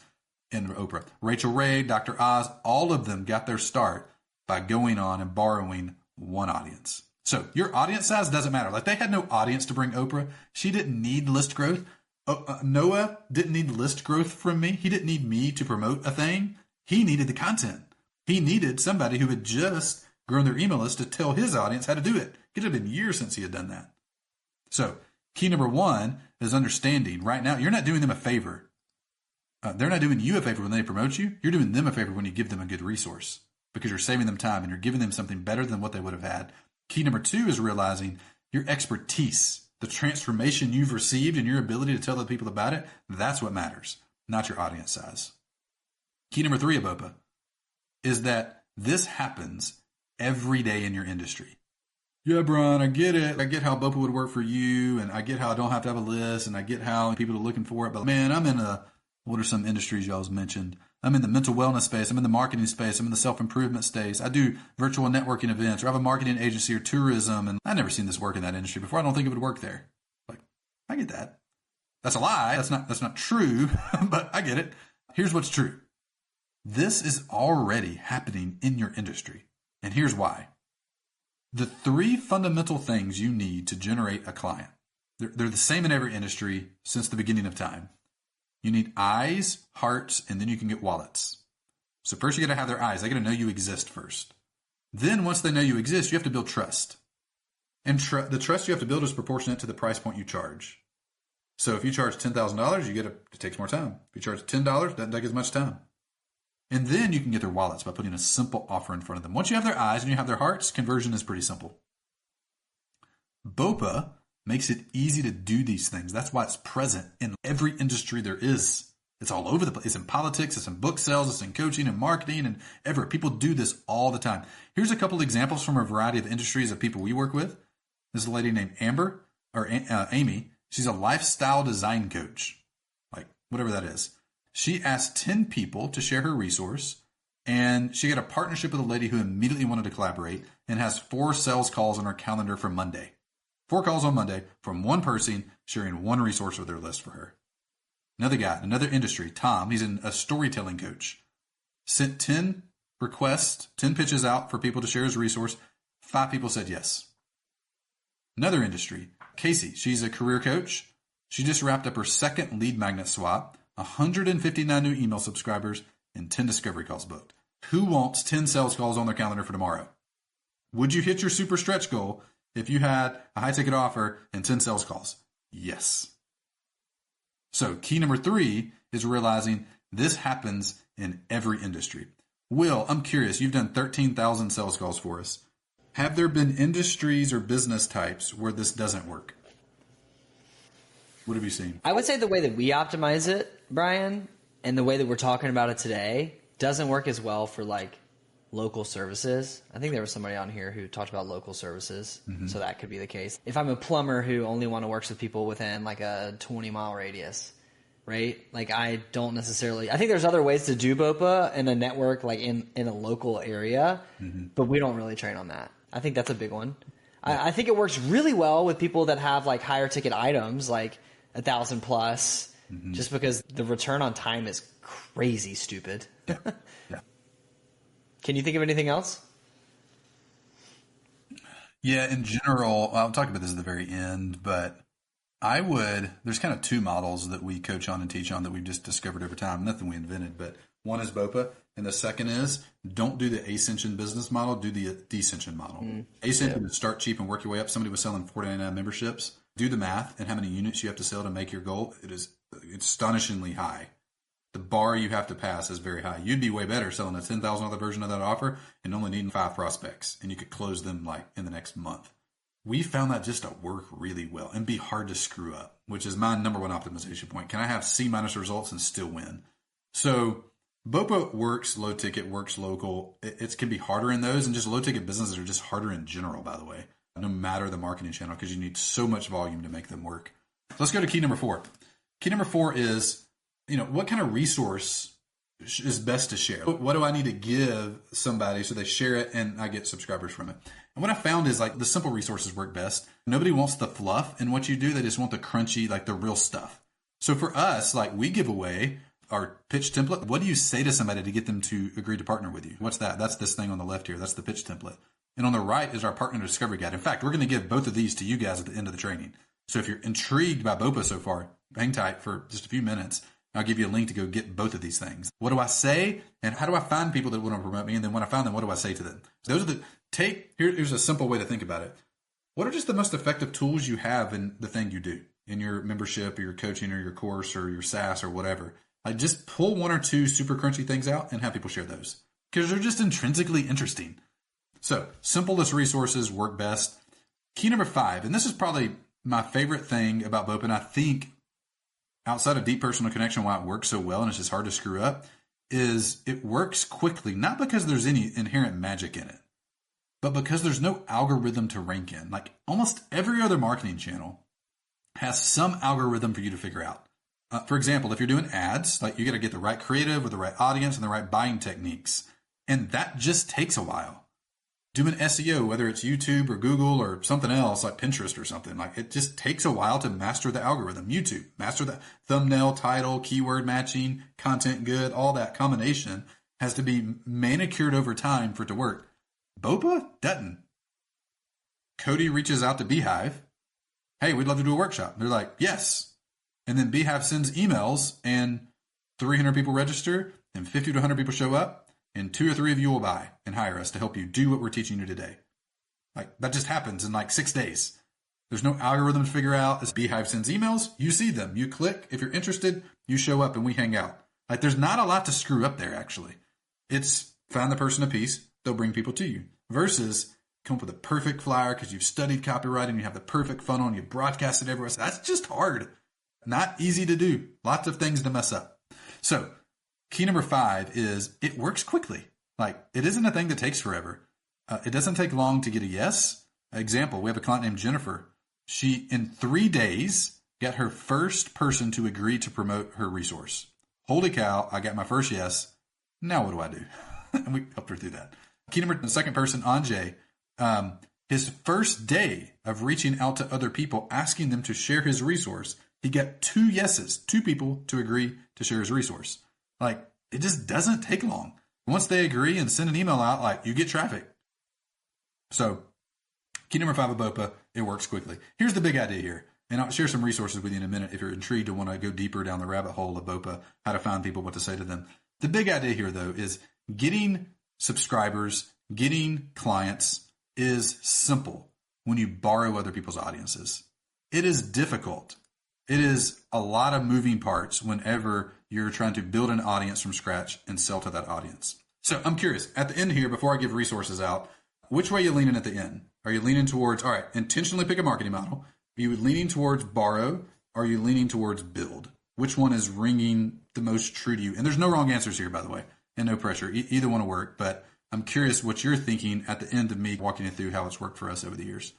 in Oprah. Rachel Ray, Dr. Oz, all of them got their start by going on and borrowing one audience. So your audience size doesn't matter. Like, they had no audience to bring Oprah. She didn't need list growth. Noah didn't need list growth from me. He didn't need me to promote a thing. He needed the content. He needed somebody who had just grown their email list to tell his audience how to do it. It had been years since he had done that. So key number one is understanding right now, you're not doing them a favor. They're not doing you a favor when they promote you. You're doing them a favor when you give them a good resource, because you're saving them time and you're giving them something better than what they would have had. Key number two is realizing your expertise, the transformation you've received and your ability to tell other people about it. That's what matters, not your audience size. Key number three of BOPA is that this happens every day in your industry. Yeah, Brian, I get it. I get how BOPA would work for you, and I get how I don't have to have a list, and I get how people are looking for it. But man, I'm in what are some industries y'all's mentioned? I'm in the mental wellness space. I'm in the marketing space. I'm in the self-improvement space. I do virtual networking events, or I have a marketing agency or tourism, and I've never seen this work in that industry before. I don't think it would work there. Like, I get that. That's a lie. That's not true, but I get it. Here's what's true. This is already happening in your industry, and here's why. The three fundamental things you need to generate a client, they're the same in every industry since the beginning of time. You need eyes, hearts, and then you can get wallets. So first you got to have their eyes. They got to know you exist first. Then once they know you exist, you have to build trust. And the trust you have to build is proportionate to the price point you charge. So if you charge $10,000, it takes more time. If you charge $10, it doesn't take as much time. And then you can get their wallets by putting a simple offer in front of them. Once you have their eyes and you have their hearts, conversion is pretty simple. BOPA makes it easy to do these things. That's why it's present in every industry there is. It's all over the place. It's in politics, it's in book sales, it's in coaching and marketing and ever. People do this all the time. Here's a couple examples from a variety of industries of people we work with. This is a lady named Amy. She's a lifestyle design coach, like whatever that is. She asked 10 people to share her resource, and she got a partnership with a lady who immediately wanted to collaborate and has 4 sales calls on her calendar for Monday. 4 calls on Monday from one person sharing one resource with their list for her. Another guy, another industry, Tom, he's a storytelling coach. Sent 10 requests, 10 pitches out for people to share his resource. 5 people said yes. Another industry, Casey, she's a career coach. She just wrapped up her second lead magnet swap, 159 new email subscribers, and 10 discovery calls booked. Who wants 10 sales calls on their calendar for tomorrow? Would you hit your super stretch goal if you had a high ticket offer and 10 sales calls? Yes. So key number 3 is realizing this happens in every industry. Will, I'm curious, you've done 13,000 sales calls for us. Have there been industries or business types where this doesn't work? What have you seen? I would say the way that we optimize it, Brian, and the way that we're talking about it today doesn't work as well for like local services. I think there was somebody on here who talked about local services, so that could be the case. If I'm a plumber who only want to work with people within like a 20-mile radius, right? Like I don't necessarily – I think there's other ways to do BOPA in a network like in a local area, but we don't really train on that. I think that's a big one. Yeah. I think it works really well with people that have like higher ticket items like 1,000 plus just because the return on time is crazy stupid. Yeah. Yeah. Can you think of anything else? Yeah, in general, I'll talk about this at the very end, but there's kind of 2 models that we coach on and teach on that we've just discovered over time. Nothing we invented, but one is BOPA, and the second is don't do the ascension business model, do the descension model. Ascension is start cheap and work your way up. Somebody was selling $4.99 memberships. Do the math and how many units you have to sell to make your goal. It's astonishingly high. The bar you have to pass is very high. You'd be way better selling a $10,000 version of that offer and only needing 5 prospects, and you could close them like in the next month. We found that just to work really well and be hard to screw up, which is my number one optimization point. Can I have C- results and still win? So BOPA works low ticket, works local. It can be harder in those, and just low ticket businesses are just harder in general, by the way, no matter the marketing channel, because you need so much volume to make them work. So let's go to key number 4. Key number 4 is, what kind of resource is best to share? What do I need to give somebody so they share it and I get subscribers from it? And what I found is like the simple resources work best. Nobody wants the fluff in what you do. They just want the crunchy, like the real stuff. So for us, like we give away our pitch template. What do you say to somebody to get them to agree to partner with you? What's that? That's this thing on the left here. That's the pitch template. And on the right is our partner discovery guide. In fact, we're going to give both of these to you guys at the end of the training. So if you're intrigued by BOPA so far, hang tight for just a few minutes. I'll give you a link to go get both of these things. What do I say? And how do I find people that want to promote me? And then when I find them, what do I say to them? So those are here's a simple way to think about it. What are just the most effective tools you have in the thing you do, in your membership or your coaching or your course or your SaaS or whatever? Like just pull one or two super crunchy things out and have people share those because they're just intrinsically interesting. So simplest resources work best. Key number 5, and this is probably my favorite thing about BOPA, and I think outside of deep personal connection, why it works so well and it's just hard to screw up, is it works quickly, not because there's any inherent magic in it, but because there's no algorithm to rank in. Like almost every other marketing channel has some algorithm for you to figure out. For example, if you're doing ads, like you got to get the right creative with the right audience and the right buying techniques. And that just takes a while. Doing SEO, whether it's YouTube or Google or something else like Pinterest or something, like it just takes a while to master the algorithm. YouTube, master the thumbnail, title, keyword matching, content good, all that combination has to be manicured over time for it to work. BOPA doesn't. Cody reaches out to Beehive. Hey, we'd love to do a workshop. They're like, yes. And then Beehive sends emails and 300 people register and 50 to 100 people show up. And 2 or 3 of you will buy and hire us to help you do what we're teaching you today. Like that just happens in like 6 days. There's no algorithm to figure out. As Beehive sends emails, you see them, you click. If you're interested, you show up and we hang out. Like there's not a lot to screw up there actually. It's find the person a piece, they'll bring people to you. Versus come up with a perfect flyer because you've studied copywriting, you have the perfect funnel and you broadcast it everywhere. So that's just hard. Not easy to do. Lots of things to mess up. So key number 5 is it works quickly. Like it isn't a thing that takes forever. It doesn't take long to get a yes. Example, we have a client named Jennifer. She, in 3 days, got her first person to agree to promote her resource. Holy cow, I got my first yes. Now what do I do? And we helped her through that. Key number, the second person, Anjay, his first day of reaching out to other people, asking them to share his resource, he got 2 yeses, 2 people to agree to share his resource. Like, it just doesn't take long. Once they agree and send an email out, like, you get traffic. So, key number 5 of BOPA, it works quickly. Here's the big idea here. And I'll share some resources with you in a minute if you're intrigued to want to go deeper down the rabbit hole of BOPA, how to find people, what to say to them. The big idea here, though, is getting subscribers, getting clients is simple when you borrow other people's audiences. It is difficult. It is a lot of moving parts whenever you're trying to build an audience from scratch and sell to that audience. So I'm curious, at the end here, before I give resources out, which way are you leaning at the end? Are you leaning towards, all right, intentionally pick a marketing model? Are you leaning towards borrow? Or are you leaning towards build? Which one is ringing the most true to you? And there's no wrong answers here, by the way, and no pressure. Either one will work, but I'm curious what you're thinking at the end of me walking you through how it's worked for us over the years.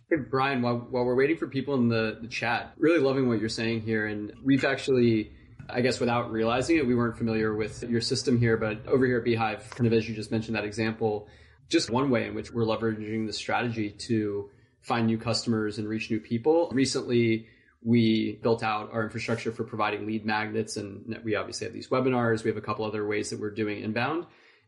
Hey, Brian, while we're waiting for people in the chat, really loving what you're saying here. And we've actually, I guess without realizing it, we weren't familiar with your system here, but over here at Beehive, kind of as you just mentioned that example, just one way in which we're leveraging the strategy to find new customers and reach new people. Recently, we built out our infrastructure for providing lead magnets, and we obviously have these webinars. We have a couple other ways that we're doing inbound.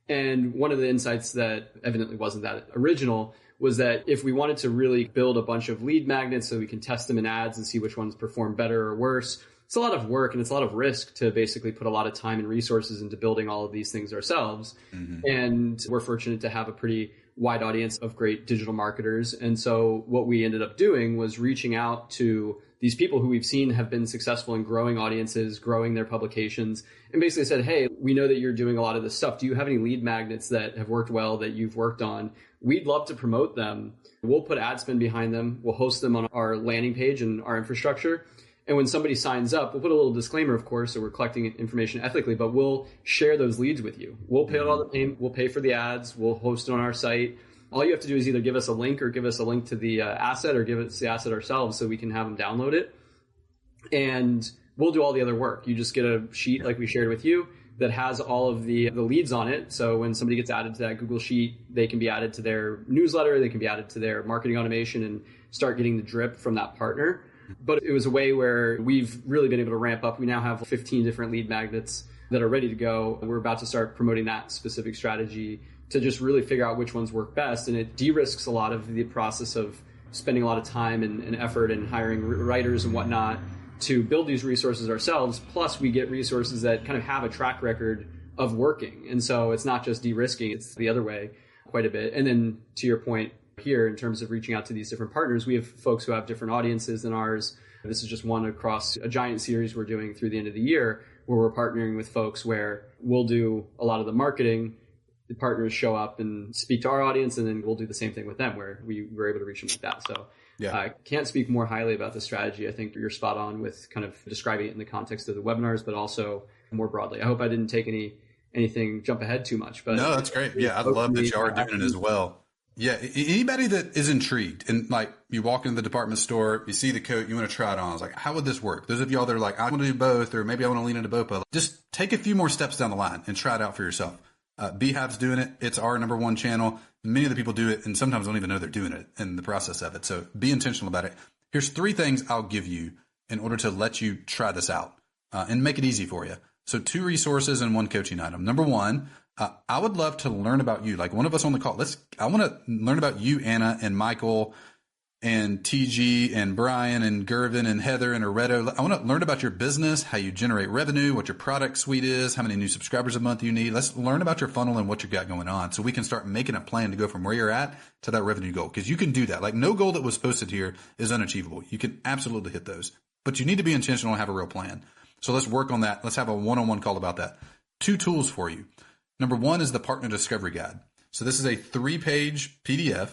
And one of the insights that evidently wasn't that original was that if we wanted to really build a bunch of lead magnets so we can test them in ads and see which ones perform better or worse, it's a lot of work and it's a lot of risk to basically put a lot of time and resources into building all of these things ourselves. Mm-hmm. And we're fortunate to have a pretty wide audience of great digital marketers. And so what we ended up doing was reaching out to these people who we've seen have been successful in growing audiences, growing their publications, and basically said, hey, we know that you're doing a lot of this stuff. Do you have any lead magnets that have worked well that you've worked on? We'd love to promote them. We'll put ad spend behind them. We'll host them on our landing page and our infrastructure. And when somebody signs up, we'll put a little disclaimer, of course, so we're collecting information ethically, but we'll share those leads with you. We'll pay all the payment. We'll pay for the ads. We'll host it on our site. All you have to do is either give us a link or give us a link to the asset or give us the asset ourselves so we can have them download it. And we'll do all the other work. You just get a sheet like we shared with you. that has all of the leads on it. So when somebody gets added to that Google Sheet, they can be added to their newsletter, they can be added to their marketing automation and start getting the drip from that partner. But it was a way where we've really been able to ramp up. We now have 15 different lead magnets that are ready to go. We're about to start promoting that specific strategy to just really figure out which ones work best. And it de-risks a lot of the process of spending a lot of time and effort and hiring writers and whatnot to build these resources ourselves. Plus, we get resources that kind of have a track record of working. And so it's not just de-risking, it's the other way quite a bit. And then to your point here, in terms of reaching out to these different partners, we have folks who have different audiences than ours. This is just one across a giant series we're doing through the end of the year, where we're partnering with folks where we'll do a lot of the marketing. The partners show up and speak to our audience, and then we'll do the same thing with them where we were able to reach them like that. So I can't speak more highly about the strategy. I think you're spot on with kind of describing it in the context of the webinars, but also more broadly. I hope I didn't take anything jump ahead too much. But no, that's great. Yeah, I love that you are doing it as well. Yeah, anybody that is intrigued and like you walk into the department store, you see the coat, you want to try it on. It's like, how would this work? Those of y'all that are like, I want to do both, or maybe I want to lean into BOPA. Just take a few more steps down the line and try it out for yourself. Beehive's doing it. It's our number one channel. Many of the people do it and sometimes don't even know they're doing it in the process of it. So be intentional about it. Here's 3 things I'll give you in order to let you try this out and make it easy for you. So 2 resources and 1 coaching item. Number 1, I would love to learn about you. Like one of us on the call, I want to learn about you, Anna and Michael and TG and Brian and Gervin and Heather and Areto. I want to learn about your business, how you generate revenue, what your product suite is, how many new subscribers a month you need. Let's learn about your funnel and what you got going on so we can start making a plan to go from where you're at to that revenue goal. Because you can do that. Like no goal that was posted here is unachievable. You can absolutely hit those, but you need to be intentional and have a real plan. So let's work on that. Let's have a one-on-one call about that. 2 tools for you. Number 1 is the Partner Discovery Guide. So this is a 3-page PDF,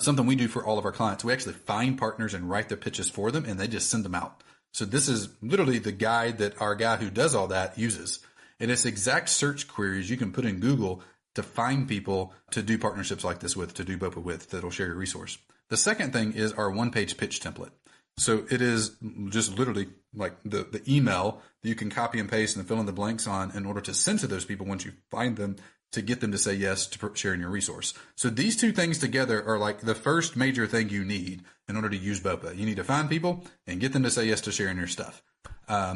something we do for all of our clients. We actually find partners and write their pitches for them, and they just send them out. So this is literally the guide that our guy who does all that uses. And it's exact search queries you can put in Google to find people to do partnerships like this with, to do BOPA with, that'll share your resource. The second thing is our 1-page pitch template. So it is just literally like the email that you can copy and paste and fill in the blanks on in order to send to those people once you find them to get them to say yes to sharing your resource. So these 2 things together are like the first major thing you need in order to use BOPA. You need to find people and get them to say yes to sharing your stuff.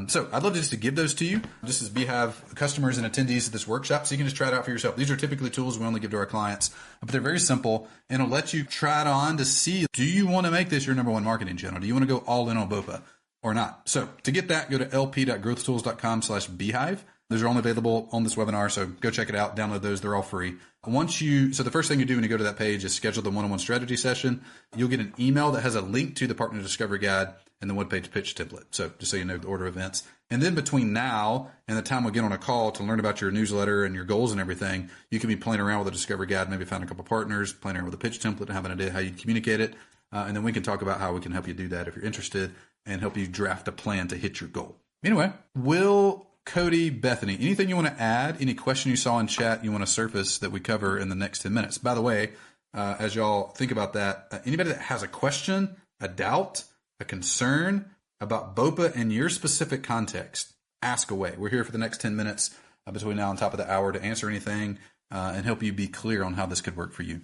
So I'd love just to give those to you just as we have customers and attendees at this workshop, so you can just try it out for yourself. These are typically tools we only give to our clients, but they're very simple and it'll let you try it on to see, do you want to make this your number 1 marketing channel? Do you want to go all in on BOPA or not? So to get that, go to lp.growthtools.com/beehive. Those are only available on this webinar, so go check it out, download those, they're all free. So the first thing you do when you go to that page is schedule the one-on-one strategy session. You'll get an email that has a link to the Partner Discovery Guide and the 1-page pitch template. So just so you know the order of events. And then between now and the time we get on a call to learn about your newsletter and your goals and everything, you can be playing around with the Discovery Guide, maybe find a couple partners, playing around with the pitch template and have an idea how you communicate it. And then we can talk about how we can help you do that if you're interested and help you draft a plan to hit your goal. Anyway, Will, Cody, Bethany, anything you want to add? Any question you saw in chat you want to surface that we cover in the next 10 minutes? By the way, as y'all think about that, anybody that has a question, a doubt, a concern about BOPA in your specific context, ask away. We're here for the next 10 minutes between now and top of the hour to answer anything and help you be clear on how this could work for you.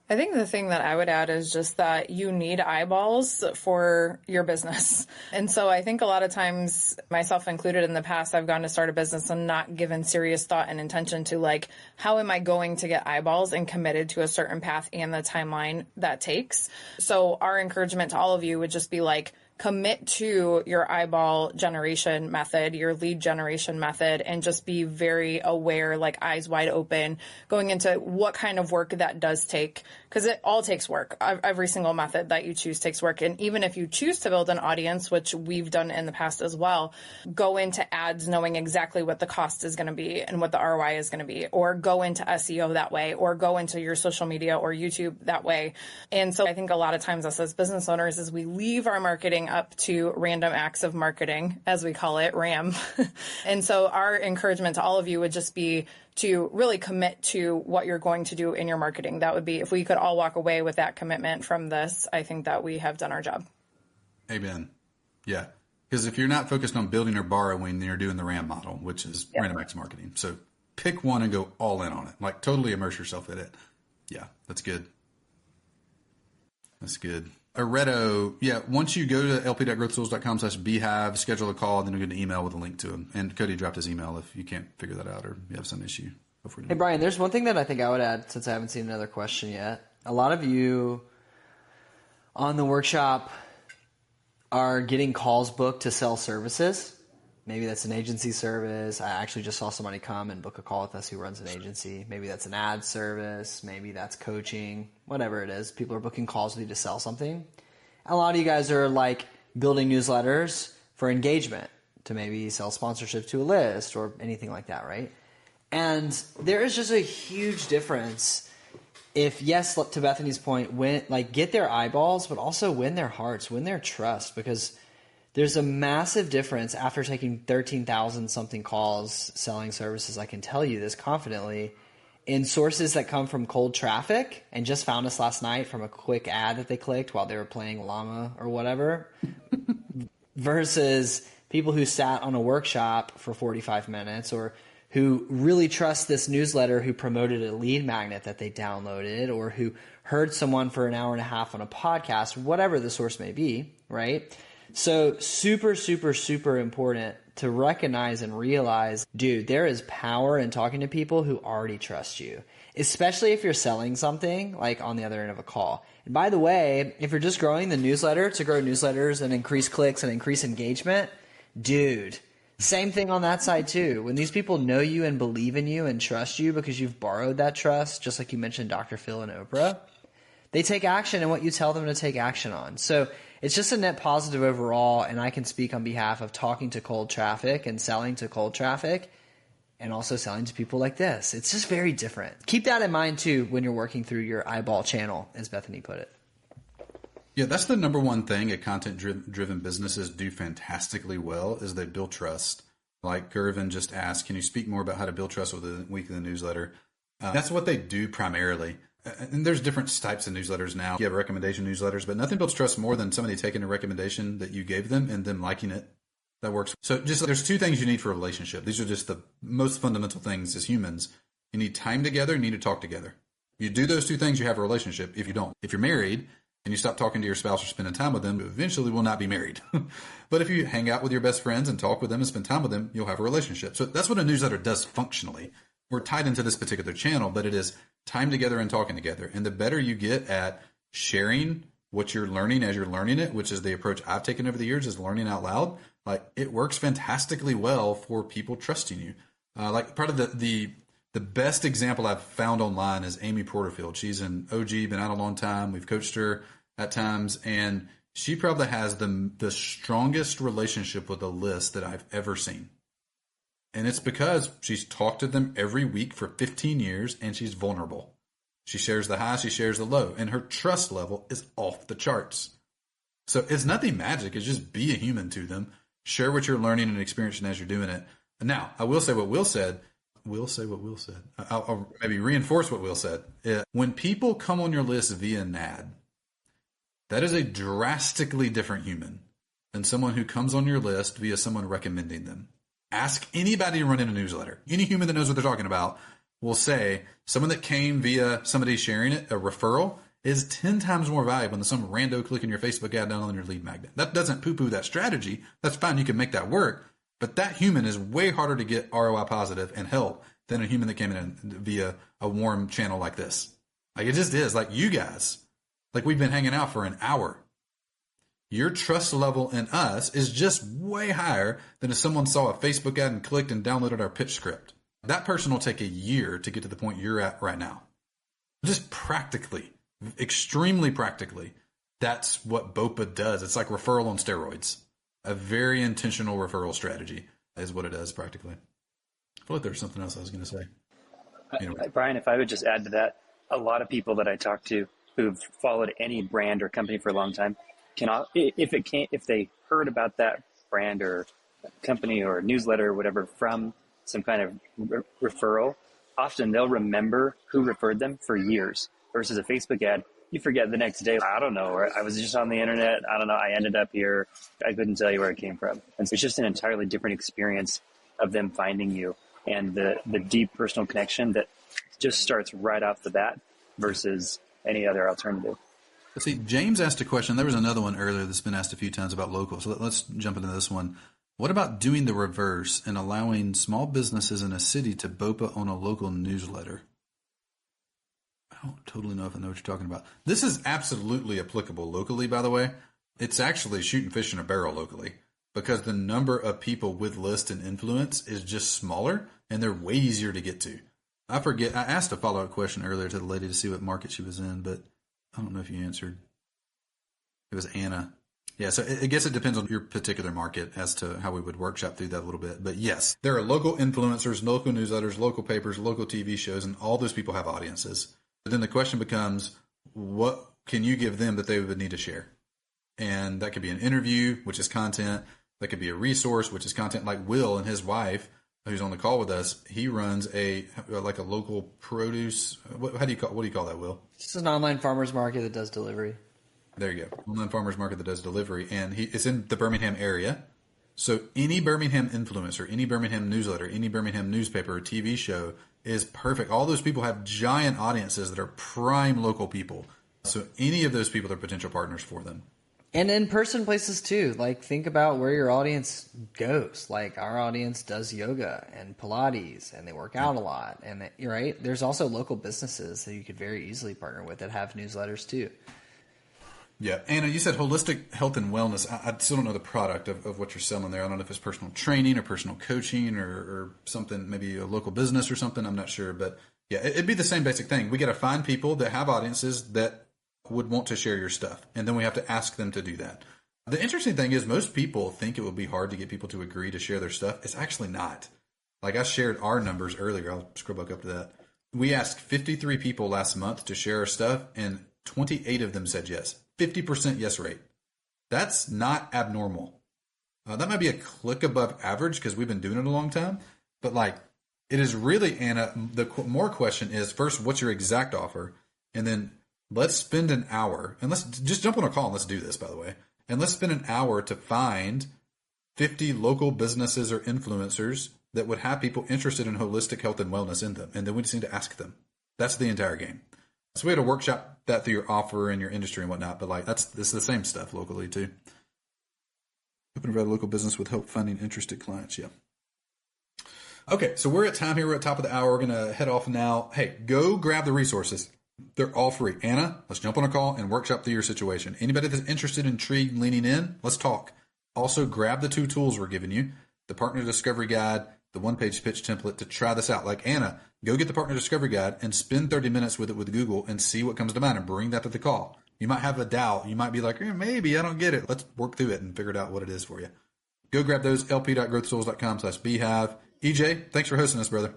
I think the thing that I would add is just that you need eyeballs for your business. And so I think a lot of times, myself included in the past, I've gone to start a business and not given serious thought and intention to like, how am I going to get eyeballs and committed to a certain path and the timeline that takes. So our encouragement to all of you would just be like, commit to your eyeball generation method, your lead generation method, and just be very aware, like eyes wide open, going into what kind of work that does take, because it all takes work. Every single method that you choose takes work. And even if you choose to build an audience, which we've done in the past as well, go into ads knowing exactly what the cost is going to be and what the ROI is going to be, or go into SEO that way, or go into your social media or YouTube that way. And so I think a lot of times us as business owners is we leave our marketing up to random acts of marketing, as we call it, RAM. And so our encouragement to all of you would just be to really commit to what you're going to do in your marketing. That would be, if we could all walk away with that commitment from this, I think that we have done our job. Amen. Yeah. Because if you're not focused on building or borrowing, then you're doing the RAM model, which is random acts marketing. So pick one and go all in on it. Like totally immerse yourself in it. Yeah, that's good. That's good. Areto, once you go to lp.growthtools.com/beehive, schedule a call, then you'll get an email with a link to him. And Cody dropped his email if you can't figure that out or you have some issue. Hey, Brian, there's one thing that I think I would add since I haven't seen another question yet. A lot of you on the workshop are getting calls booked to sell services. Maybe that's an agency service. I actually just saw somebody come and book a call with us who runs an agency. Maybe that's an ad service. Maybe that's coaching, whatever it is. People are booking calls with you to sell something. A lot of you guys are like building newsletters for engagement to maybe sell sponsorship to a list or anything like that, right? And there is just a huge difference if, yes, to Bethany's point, get their eyeballs, but also win their hearts, win their trust, because there's a massive difference after taking 13,000 something calls selling services. I can tell you this confidently, in sources that come from cold traffic and just found us last night from a quick ad that they clicked while they were playing llama or whatever, versus people who sat on a workshop for 45 minutes or who really trust this newsletter, who promoted a lead magnet that they downloaded, or who heard someone for an hour and a half on a podcast, whatever the source may be, right? So super, super, super important to recognize and realize, dude, there is power in talking to people who already trust you, especially if you're selling something like on the other end of a call. And by the way, if you're just growing the newsletter to grow newsletters and increase clicks and increase engagement, dude, same thing on that side too. When these people know you and believe in you and trust you because you've borrowed that trust, just like you mentioned Dr. Phil and Oprah, they take action in what you tell them to take action on. So it's just a net positive overall, and I can speak on behalf of talking to cold traffic and selling to cold traffic and also selling to people like this. It's just very different. Keep that in mind too when you're working through your eyeball channel, as Bethany put it. Yeah, that's the number one thing content-driven businesses do fantastically well is they build trust. Like Gervin just asked, can you speak more about how to build trust with a weekly newsletter? That's what they do primarily. And there's different types of newsletters now. You have recommendation newsletters, but nothing builds trust more than somebody taking a recommendation that you gave them and them liking it. That works. So just there's two things you need for a relationship. These are just the most fundamental things as humans. You need time together, you need to talk together. You do those two things, you have a relationship. If you don't, if you're married and you stop talking to your spouse or spending time with them, you eventually will not be married. But if you hang out with your best friends and talk with them and spend time with them, you'll have a relationship. So that's what a newsletter does functionally. We're tied into this particular channel, but it is time together and talking together. And the better you get at sharing what you're learning as you're learning it, which is the approach I've taken over the years, is learning out loud. Like it works fantastically well for people trusting you. Like part of the best example I've found online is Amy Porterfield. She's an OG, been out a long time. We've coached her at times, and she probably has the strongest relationship with a list that I've ever seen. And it's because she's talked to them every week for 15 years, and she's vulnerable. She shares the high, she shares the low, and her trust level is off the charts. So it's nothing magic. It's just be a human to them. Share what you're learning and experiencing as you're doing it. Now, I will say what Will said. I'll maybe reinforce what Will said. When people come on your list via an ad, that is a drastically different human than someone who comes on your list via someone recommending them. Ask anybody running a newsletter. Any human that knows what they're talking about will say someone that came via somebody sharing it, a referral, is 10 times more valuable than some rando clicking your Facebook ad down on your lead magnet. That doesn't poo-poo that strategy. That's fine. You can make that work. But that human is way harder to get ROI positive and help than a human that came in via a warm channel like this. Like it just is. Like you guys, like we've been hanging out for an hour. Your trust level in us is just way higher than if someone saw a Facebook ad and clicked and downloaded our pitch script. That person will take a year to get to the point you're at right now. Just practically, extremely practically, that's what BOPA does. It's like referral on steroids. A very intentional referral strategy is what it does practically. I feel like there's something else I was going to say. Anyway. Brian, if I would just add to that, a lot of people that I talk to who've followed any brand or company for a long time if they heard about that brand or company or newsletter or whatever from some kind of referral, often they'll remember who referred them for years versus a Facebook ad. you forget the next day, I don't know, or I was just on the internet, I don't know, I ended up here, I couldn't tell you where it came from. And so it's just an entirely different experience of them finding you and the deep personal connection that just starts right off the bat versus any other alternative. Let's see, James asked a question. There was another one earlier that's been asked a few times about local. So let's jump into this one. What about doing the reverse and allowing small businesses in a city to BOPA on a local newsletter? I don't totally know if I know what you're talking about. This is absolutely applicable locally, by the way. It's actually shooting fish in a barrel locally because the number of people with list and influence is just smaller and they're way easier to get to. I forget. I asked a follow-up question earlier to the lady to see what market she was in, but I don't know if you answered. It was Anna. Yeah, so I guess it depends on your particular market as to how we would workshop through that a little bit. But yes, there are local influencers, local newsletters, local papers, local TV shows, and all those people have audiences. But then the question becomes, what can you give them that they would need to share? And that could be an interview, which is content. That could be a resource, which is content. Like Will and his wife, who's on the call with us, he runs a local produce. What do you call that, Will? It's an online farmers market that does delivery. There you go. Online farmers market that does delivery. And it's in the Birmingham area. So any Birmingham influencer, any Birmingham newsletter, any Birmingham newspaper or TV show is perfect. All those people have giant audiences that are prime local people. So any of those people are potential partners for them. And in-person places too. Like, think about where your audience goes. Like, our audience does yoga and Pilates, and they work out a lot. And right, there's also local businesses that you could very easily partner with that have newsletters too. Yeah. Anna, you said holistic health and wellness. I still don't know the product of what you're selling there. I don't know if it's personal training or personal coaching or something, maybe a local business or something. I'm not sure. But yeah, it'd be the same basic thing. We got to find people that have audiences that would want to share your stuff. And then we have to ask them to do that. The interesting thing is most people think it would be hard to get people to agree to share their stuff. It's actually not. Like I shared our numbers earlier. I'll scroll back up to that. We asked 53 people last month to share our stuff, and 28 of them said yes. 50% yes rate. That's not abnormal. That might be a click above average because we've been doing it a long time. But like, it is really, Anna, the more question is, first, what's your exact offer? And then let's spend an hour, and let's just jump on a call and let's do this, by the way. And let's spend an hour to find 50 local businesses or influencers that would have people interested in holistic health and wellness in them. And then we just need to ask them. That's the entire game. So we had to workshop that through your offer and your industry and whatnot. But like, it's the same stuff locally too. Open a local business with help finding interested clients. Yeah. Okay. So we're at time here. We're at top of the hour. We're going to head off now. Hey, go grab the resources. They're all free. Anna, let's jump on a call and workshop through your situation. Anybody that's interested, intrigued, leaning in, let's talk. Also, grab the 2 tools we're giving you, the Partner Discovery Guide, the one-page pitch template to try this out. Like Anna, go get the Partner Discovery Guide and spend 30 minutes with it with Google and see what comes to mind and bring that to the call. You might have a doubt. You might be like, maybe I don't get it. Let's work through it and figure it out what it is for you. Go grab those, lp.growthtools.com/beehive. EJ, thanks for hosting us, brother.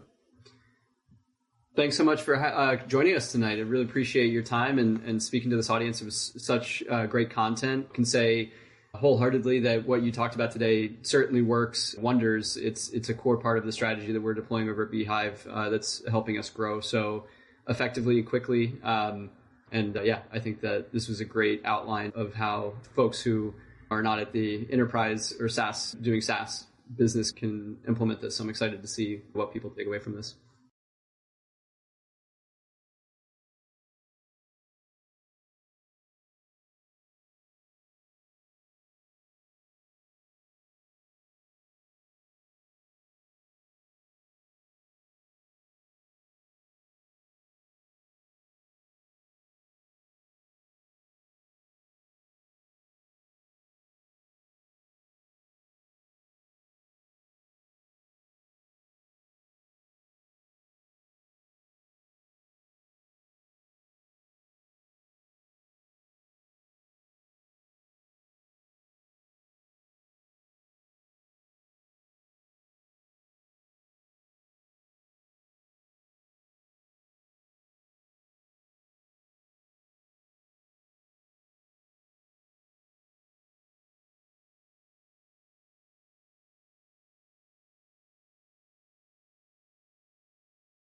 Thanks so much for joining us tonight. I really appreciate your time and speaking to this audience. It was such great content. I can say wholeheartedly that what you talked about today certainly works wonders. It's a core part of the strategy that we're deploying over at Beehive that's helping us grow so effectively, quickly. I think that this was a great outline of how folks who are not at the enterprise or SaaS doing SaaS business can implement this. I'm excited to see what people take away from this.